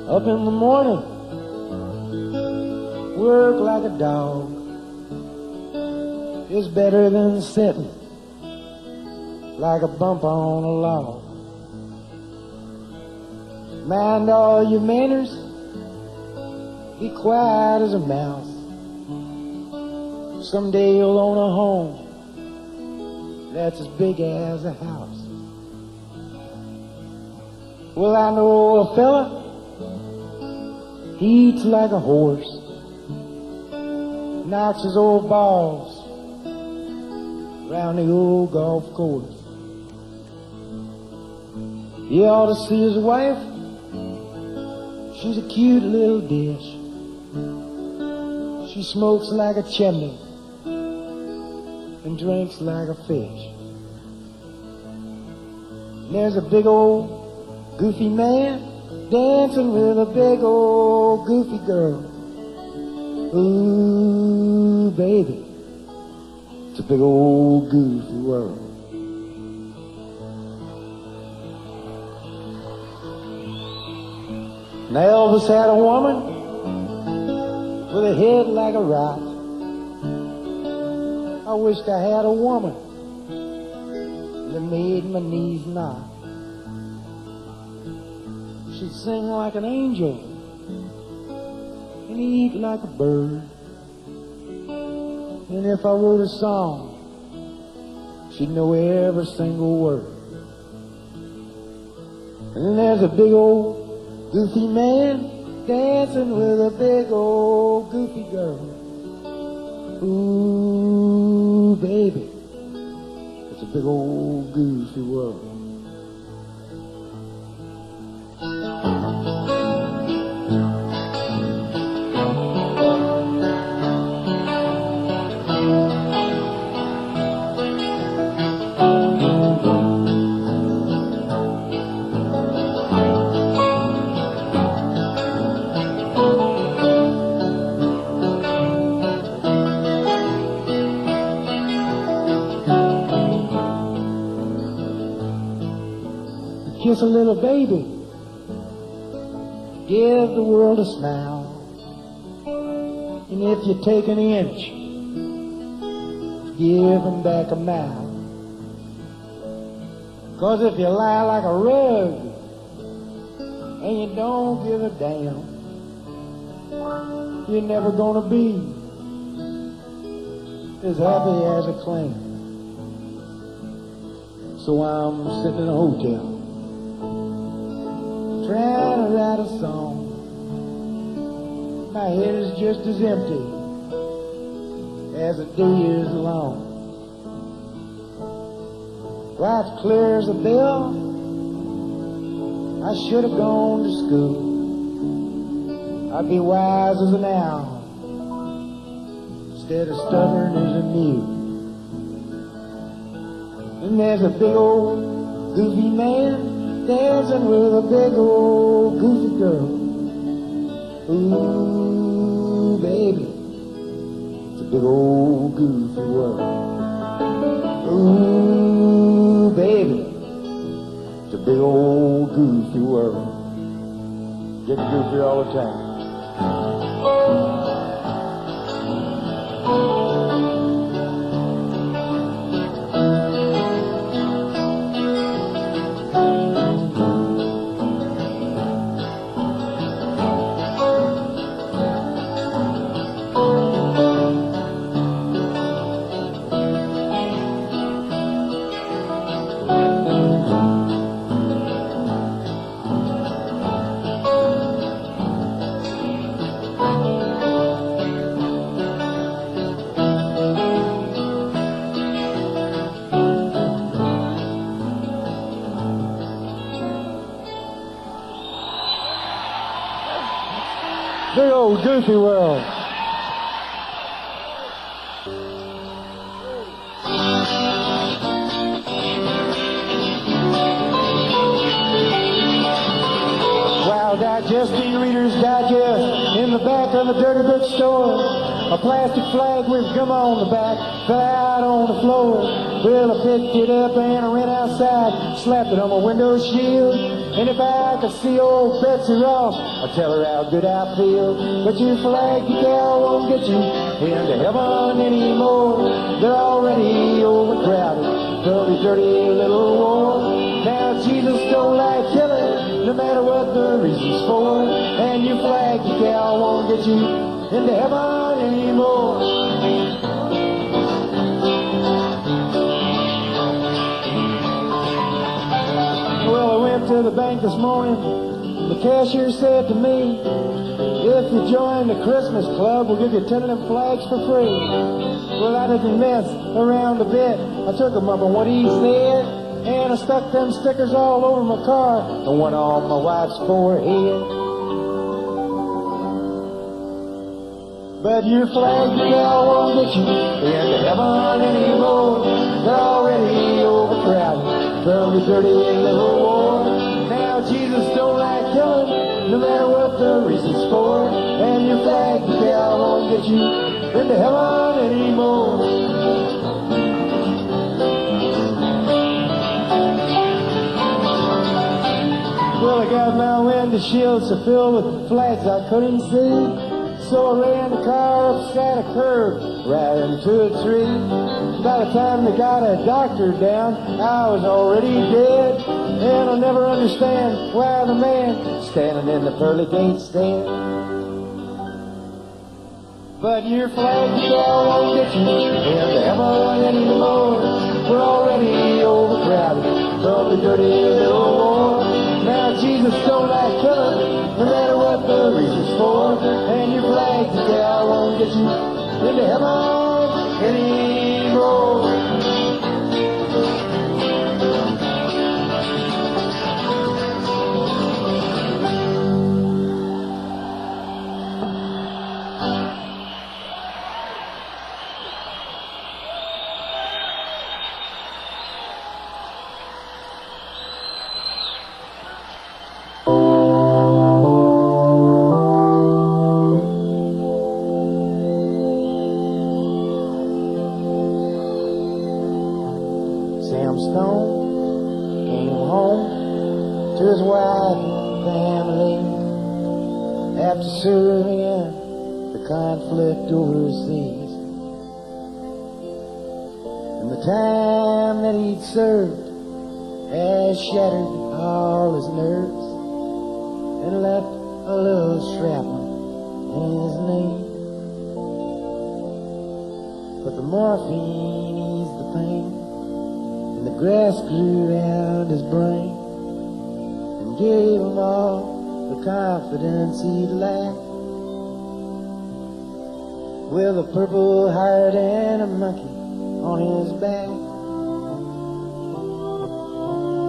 Up in the morning, work like a dog. It's better than sitting like a bump on a log. Mind all your manners, be quiet as a mouse. Someday you'll own a home that's as big as a house. Well, I know a fella, he eats like a horse, knocks his old balls round the old golf course. You ought to see his wife, she's a cute little dish. She smokes like a chimney and drinks like a fish. And there's a big old goofy man dancing with a big old goofy girl. Ooh, baby, it's a big old goofy world. Now Elvis had a woman with a head like a rock. I wished I had a woman that made my knees knock. She'd sing like an angel and eat like a bird. And if I wrote a song, she'd know every single word. And then there's a big old goofy man dancing with a big old goofy girl. Ooh, baby, it's a big old goofy world. Kiss a little baby, give the world a smile. And if you take an inch, give him back a mile. 'Cause if you lie like a rug and you don't give a damn, you're never gonna be as happy as a clam. So I'm sitting in a hotel, trying to write a song. My head is just as empty as the day is long. Life's clear as a bell. I should have gone to school. I'd be wise as an owl instead of stubborn as a mule. And there's a big old goofy man dancing with a big old goofy girl. Ooh, baby, it's a big old goofy world. Ooh, baby, it's a big old goofy world. Get goofy all the time. Big old goofy world. Wow, digesting Reader's Digest in the back of a dirty bookstore. A plastic flag with gum on the back fell out on the floor. Well, I picked it up and I ran outside, slapped it on my window shield. And if I could see old Betsy Ross, I'd tell her how good I feel. But your flag decal won't get you into heaven anymore. They're already overcrowded for the dirty little war. Now Jesus don't like killing, no matter what the reason's for. And your flag decal won't get you into heaven anymore. Well, I went to the bank this morning. The cashier said to me, if you join the Christmas club, we'll give you 10 of them flags for free. Well, I didn't mess around a bit. I took him up on what he said, and I stuck them stickers all over my car and one on my wife's forehead. But your flag decal won't get you into heaven anymore. They're already overcrowded from the dirty little war. Now Jesus don't like killing, no matter what the reason's for. And your flag decal won't get you into heaven anymore. Well, I got my window shields so filled with flags I couldn't see. So I ran the car upside a curve, right into a tree. By the time they got a doctor down, I was already dead. And I'll never understand why the man standing in the pearly gate stand. But your flag decal won't get you into heaven anymore. We're already overcrowded from the dirty little war. Now Jesus don't like killing, no matter what the reason's for. And your flag decal won't get you into heaven anymore. Serving the conflict overseas, and the time that he'd served has shattered all his nerves and left a little shrapnel in his knee. but the morphine eased the pain, and the grass grew around his brain, and gave him all the confidence he'd lacked. With a purple heart and a monkey on his back.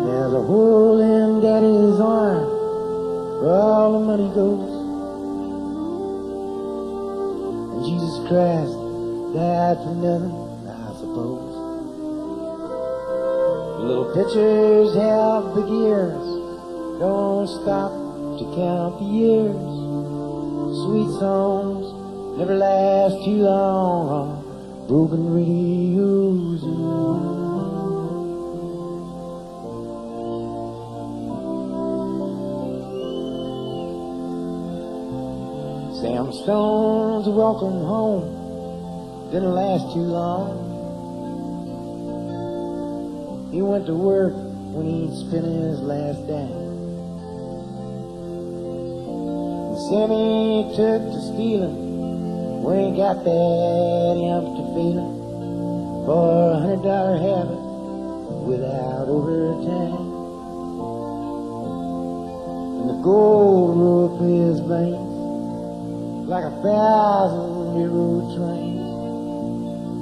There's a hole in Daddy's arm where all the money goes. And Jesus Christ died for nothing, I suppose. Little pitchers have big ears, don't stop to count the years. Sweet songs never last too long on broken radios. Sam Stone's welcome home didn't last too long. He went to work when he'd spent his last dime. And Sammy took to stealing when he got that empty feeling for $100 habit without overtime. And the gold rope his veins like 1,000-year-old trains,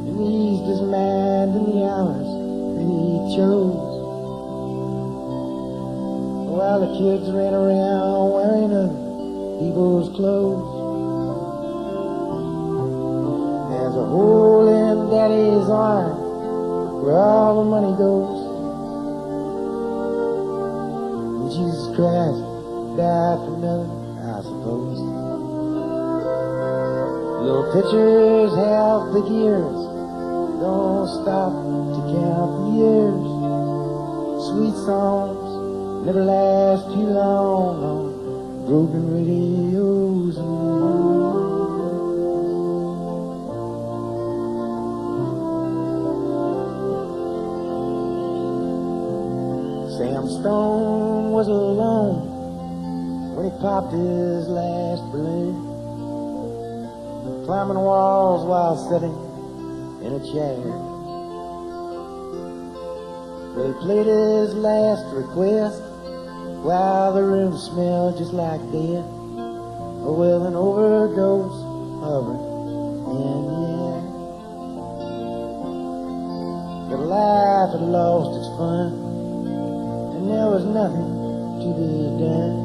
and eased his mind in the hours that he chose, while the kids ran around wearing other people's clothes. There's a hole in Daddy's arm where all the money goes, and Jesus Christ died for nothing, I suppose. Little pitchers have big ears, don't stop to count the years. Sweet songs never last too long on broken radios. Sam Stone was alone when he popped his last balloon, climbing walls while sitting in a chair. Well, he played his last request while the room smelled just like death, with an overdose hovering in the air. But life had lost its fun, and there was nothing to be done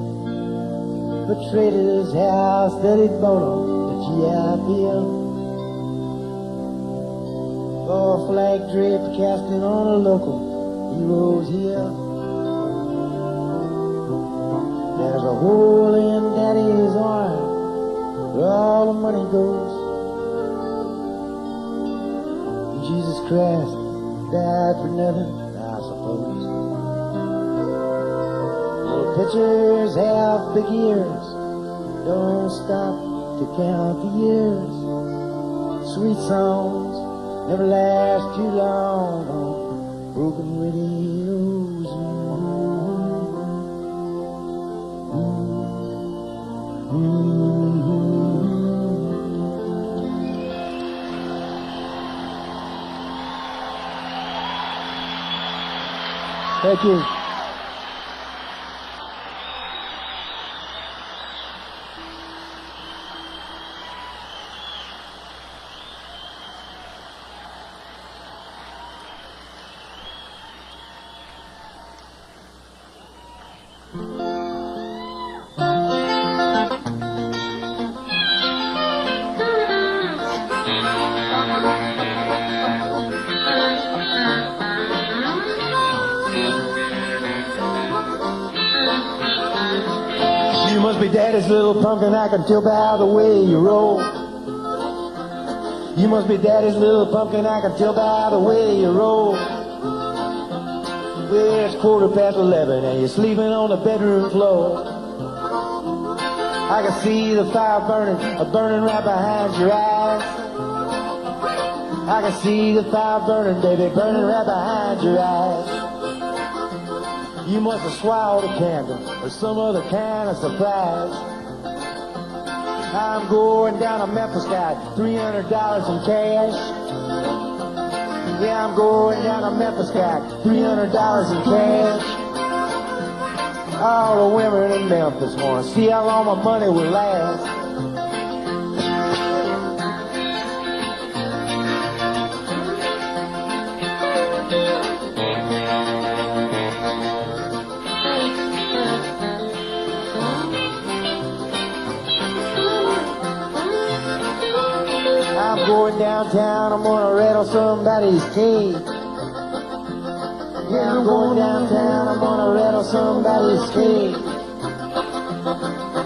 but traded his house that he'd bought on the GI Bill for a flag drip casting on a local hero's hill. There's a hole in Daddy's arm where all the money goes, and Jesus Christ died for nothing, I suppose. Little pitchers have big ears, don't stop to count the years. Sweet songs never last too long on broken radios. Thank you. You must be Daddy's little pumpkin, I can tell by the way you roll. You must be Daddy's little pumpkin, I can tell by the way you roll. Well, it's 11:15 and you're sleeping on the bedroom floor. I can see the fire burning right behind your eyes. I can see the fire burning, baby, burning right behind your eyes. You must have swallowed a candle or some other kind of surprise. I'm going down to Memphis, got $300 in cash. Yeah, I'm going down to Memphis, got $300 in cash. All the women in Memphis wanna see how long my money will last. I'm going downtown, I'm gonna rattle somebody's cage. Yeah, I'm going downtown, I'm gonna rattle somebody's cage.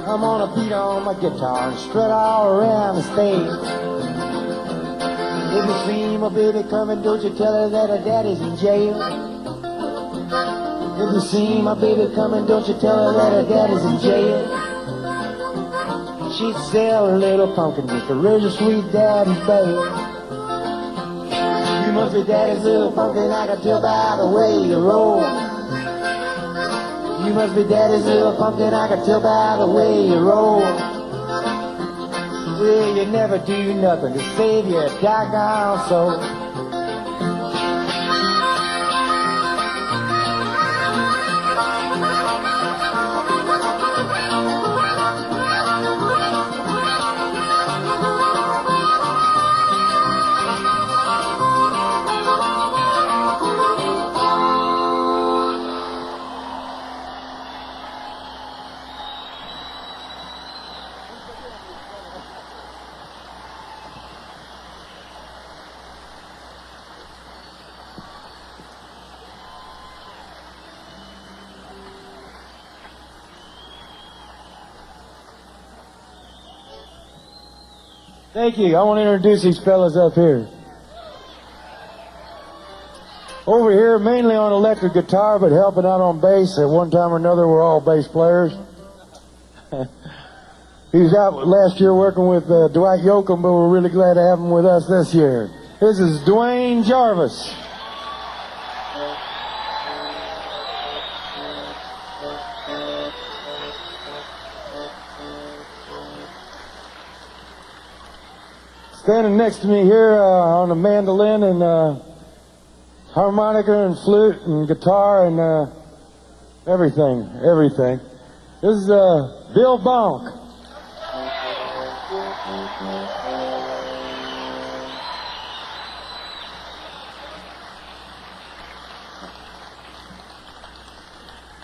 I'm gonna beat on my guitar and strut all around the stage. If you see my baby coming, don't you tell her that her daddy's in jail. If you see my baby coming, don't you tell her that her daddy's in jail. She'd sell her little pumpkin just to raise her sweet daddy's babe. You must be daddy's little pumpkin, I can tell by the way you roll. You must be daddy's little pumpkin, I can tell by the way you roll. Well, you never do nothing to save your doggone soul. Thank you. I want to introduce these fellas up here. Over here, mainly on electric guitar, but helping out on bass. At one time or another, we're all bass players. He was out last year working with Dwight Yoakam, but we're really glad to have him with us this year. This is Duane Jarvis. Standing next to me here on the mandolin and harmonica and flute and guitar and everything. This is Bill Bonk.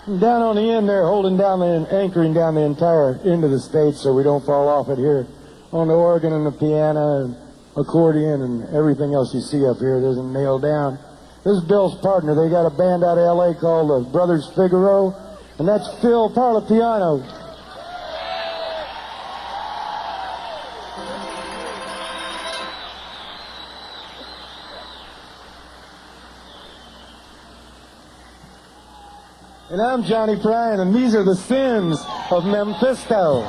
And down on the end there, holding down and anchoring down the entire end of the stage so we don't fall off it here. On the organ and the piano and accordion and everything else you see up here, it isn't nailed down. This is Bill's partner. They got a band out of L.A. called the Brothers Figaro, and that's Phil Parlapiano. And I'm Johnny Prine, and these are the Sins of Memphisto.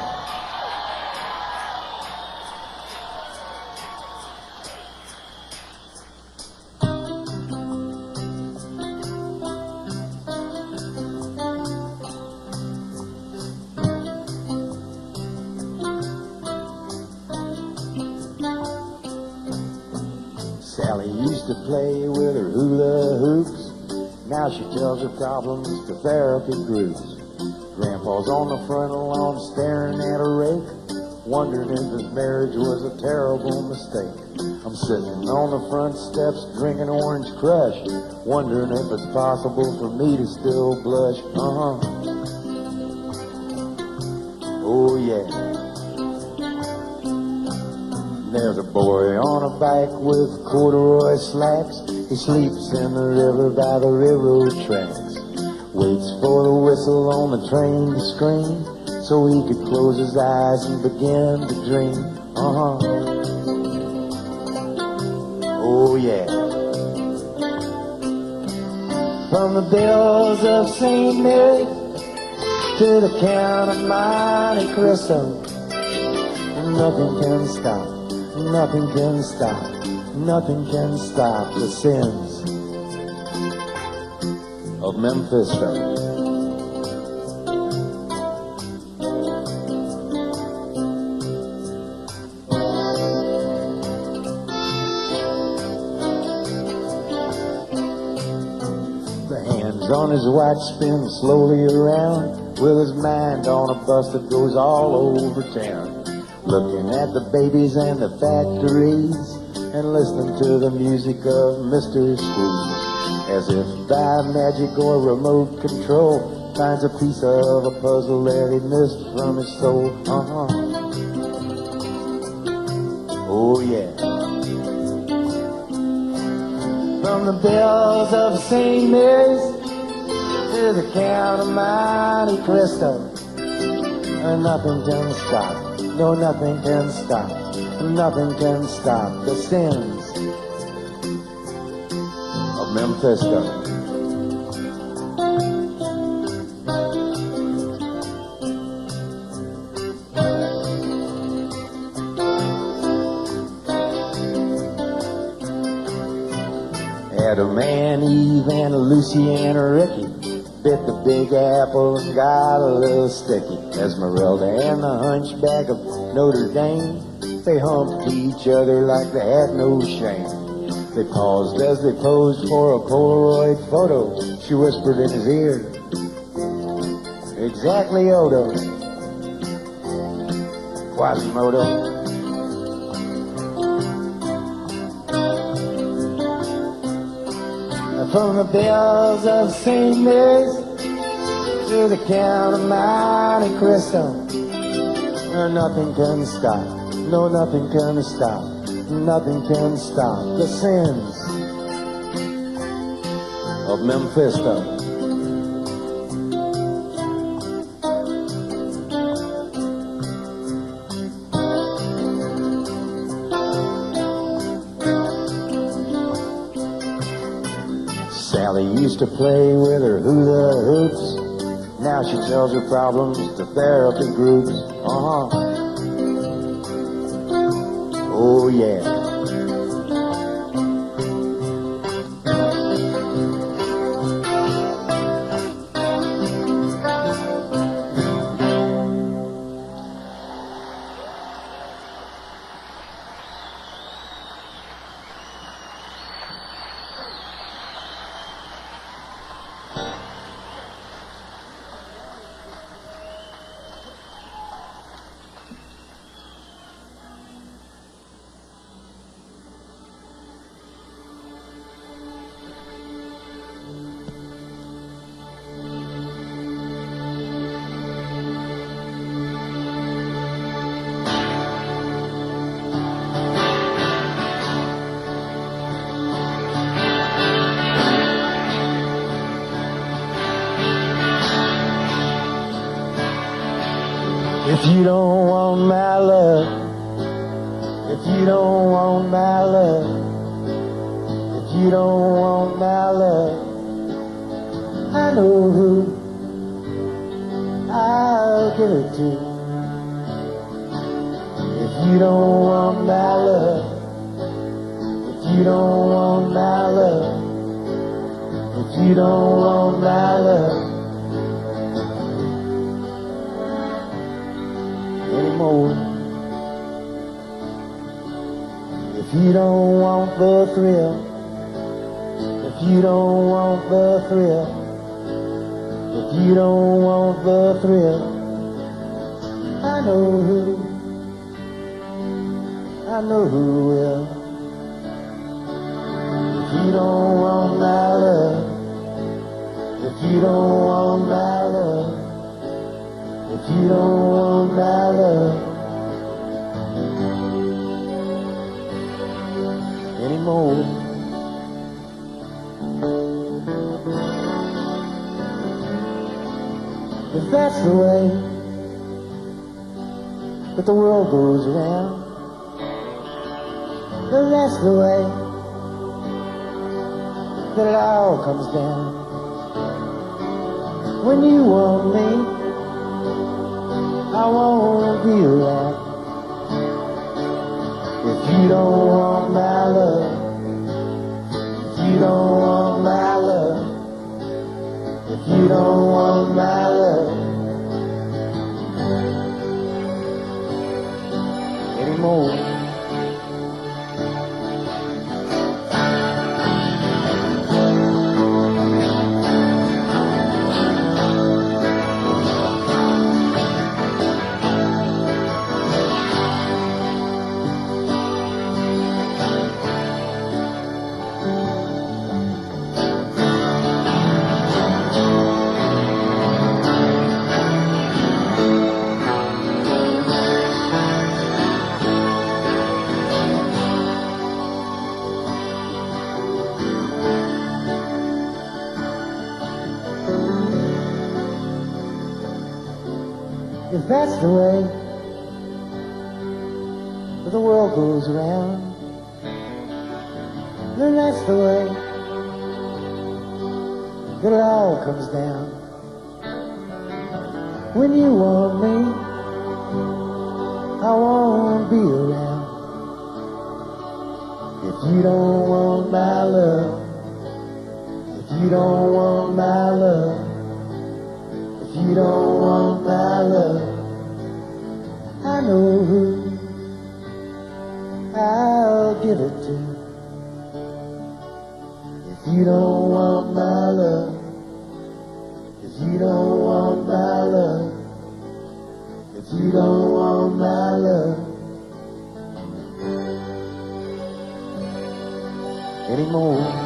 Sally used to play with her hula hoops. Now she tells her problems to therapy groups. Grandpa's on the front lawn staring at a rake, wondering if his marriage was a terrible mistake. I'm sitting on the front steps drinking Orange Crush, wondering if it's possible for me to still blush. Oh yeah. There's a boy on a bike with corduroy slacks. He sleeps in the river by the railroad tracks. Waits for the whistle on the train to scream, so he could close his eyes and begin to dream. Oh yeah. From the bells of St. Mary to the Count of Monte Cristo, nothing can stop. Nothing can stop, nothing can stop the sins of Memphisto. The hands on his watch spin slowly around, with his mind on a bus that goes all over town. Looking at the babies and the factories, and listening to the music of Mr. Squeeze. As if by magic or remote control, finds a piece of a puzzle that he missed from his soul. Oh yeah. From the bells of St. Mary's to the Count of Monte Cristo, nothing can stop, no nothing can stop, nothing can stop the sins of Memphisto. Adam and Eve and Lucy and Ricky bit the big apple and got a little sticky. Esmeralda and the hunchback of Notre Dame, they humped each other like they had no shame. They paused as they posed for a Polaroid photo. She whispered in his ear, exactly Odo, Quasimodo. From the bells of St. Mary's to the Count of Monte Cristo, nothing can stop, no nothing can stop, nothing can stop the sins of Memphisto. Sally used to play with her hula hoops. Now she tells her problems to therapy groups. Oh yeah. If you don't want my love, if you don't want my love, if you don't want my love, I know who I'll give it to. If you don't want my love, if you don't want my love, if you don't want my love anymore. If you don't want the thrill, if you don't want the thrill, if you don't want the thrill, I know who will. If you don't want my love, if you don't want my love, if you don't want my love anymore. If that's the way that the world goes around, then that's the way that it all comes down. When you want me, I won't be around. If you don't want my love, if you don't want my love, if you don't want my love anymore. If that's the way that the world goes around, then that's the way that it all comes down. When you want me, I won't be around. If you don't want my love, if you don't want my love, if you don't want my love, I know who I'll give it to. If you don't want my love, if you don't want my love, if you don't want my love anymore.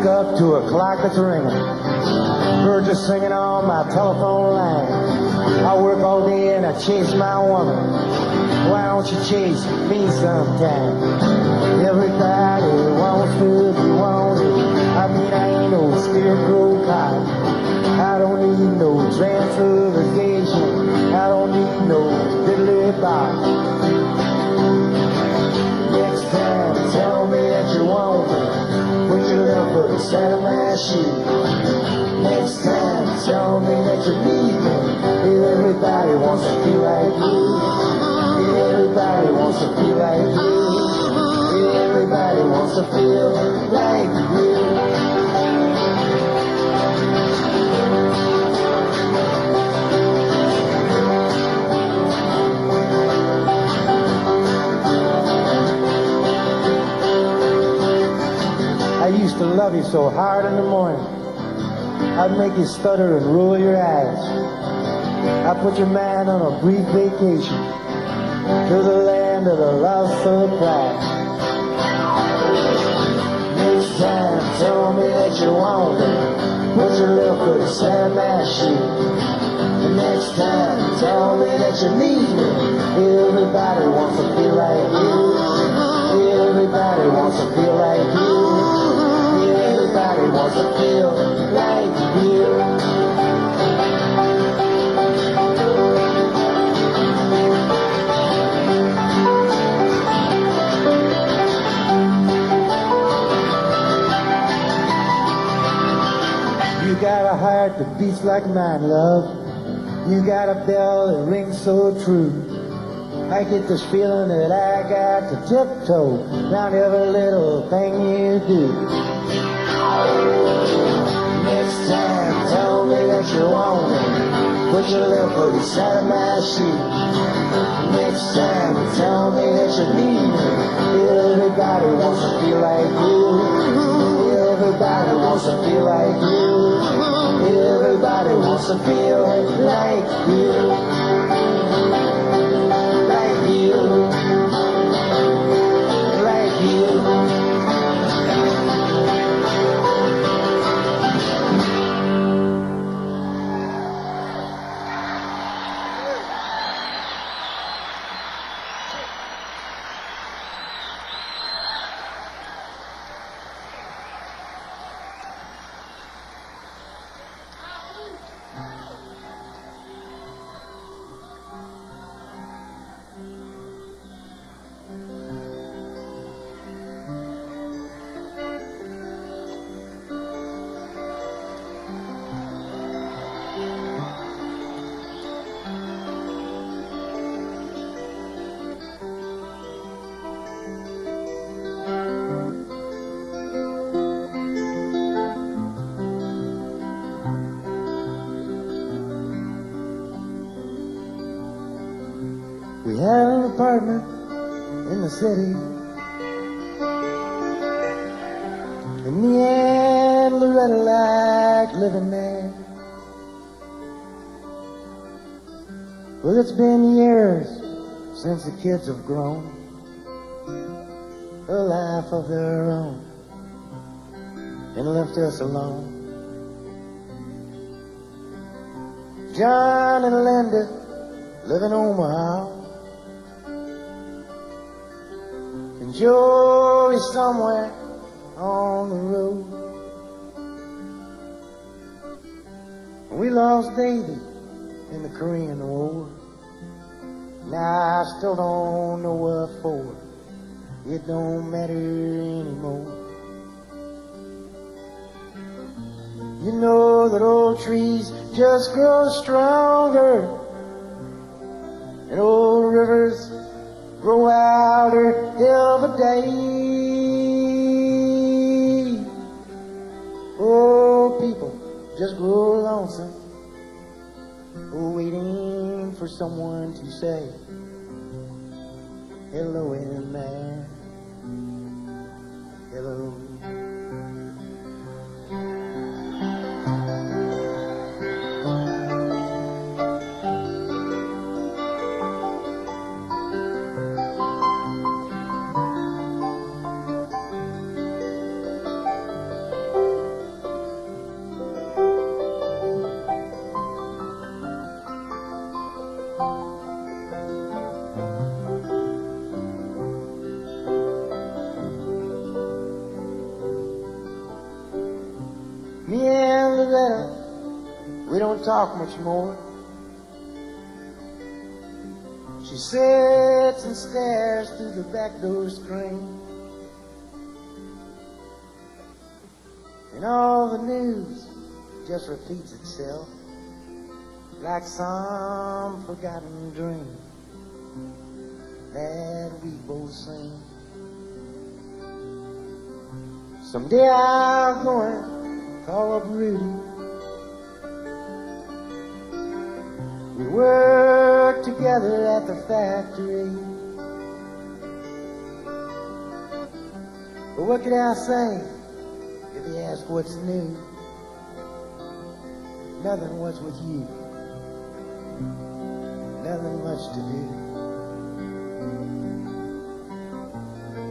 Up to a clock that's ringing, birds are singing on my telephone line. I work all day and I chase my woman. Why don't you chase me sometime? Everybody wants to be wanted. I mean, I ain't no scarecrow cop. I don't need no transfer vacation. I don't need no diddly bop. Next time, tell me that you want me. Put your love for the side of my shoe. Next time, tell me that you need me. Everybody wants to feel like you. Everybody wants to feel like you. Everybody wants to feel like you. I used to love you so hard in the morning. I'd make you stutter and roll your eyes. I put your man on a brief vacation to the land of the lost surprise. Next time, tell me that you want me. Put your little foot inside my shoe. And next time, tell me that you need me. Everybody wants to feel like you. Everybody wants to feel like you. Everybody wants to feel like you. You got a heart that beats like mine, love. You got a bell that rings so true. I get this feeling that I got to tiptoe around every little thing you do. Next time, tell me that you want me. Put your left foot inside of my shoe. Next time, tell me that you need me. Everybody wants to feel like you. Everybody wants to feel like you. Everybody wants to feel like you. Like you. Like you. We had an apartment in the city. In the end, Loretta liked living there. Well, it's been years since the kids have grown a life of their own and left us alone. John and Linda live in Omaha, and Joey's somewhere on the road. We lost Davy in the Korean War. Now I still don't know what for. It don't matter anymore. You know that old trees just grow stronger, and old rivers grow wilder every day. Oh, people just grow lonesome, waiting for someone to say hello in there. Hello. Me and Loretta, we don't talk much more. She sits and stares through the back door screen, and all the news just repeats itself like some forgotten dream that we both sing. Someday I'm going call up Rudy. We work together at the factory. But what could I say if you ask what's new? Nothing, what's with you? Nothing much to do.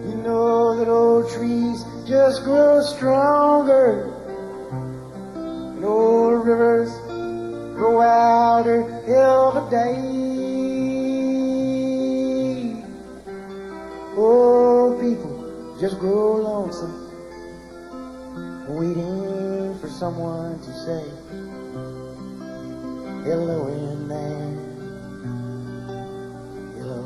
You know that old trees just grow stronger, and old rivers grow wilder every day. Oh, people just grow lonesome, waiting for someone to say hello in there. Hello.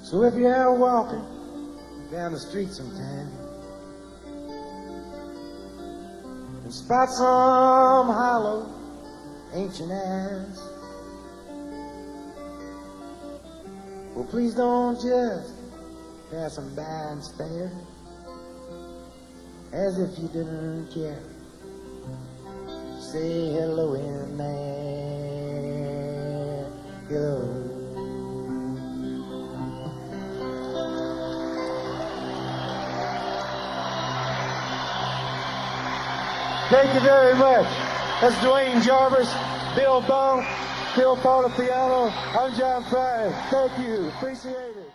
So if you're out walking down the street sometime and spot some hollow ancient ass, well, please don't just pass them by and stare as if you didn't care. Say hello in there. Hello. Thank you very much. That's Duane, Jarvis, Bill Bonk, Phil Parlapiano. I'm John Prine. Thank you. Appreciate it.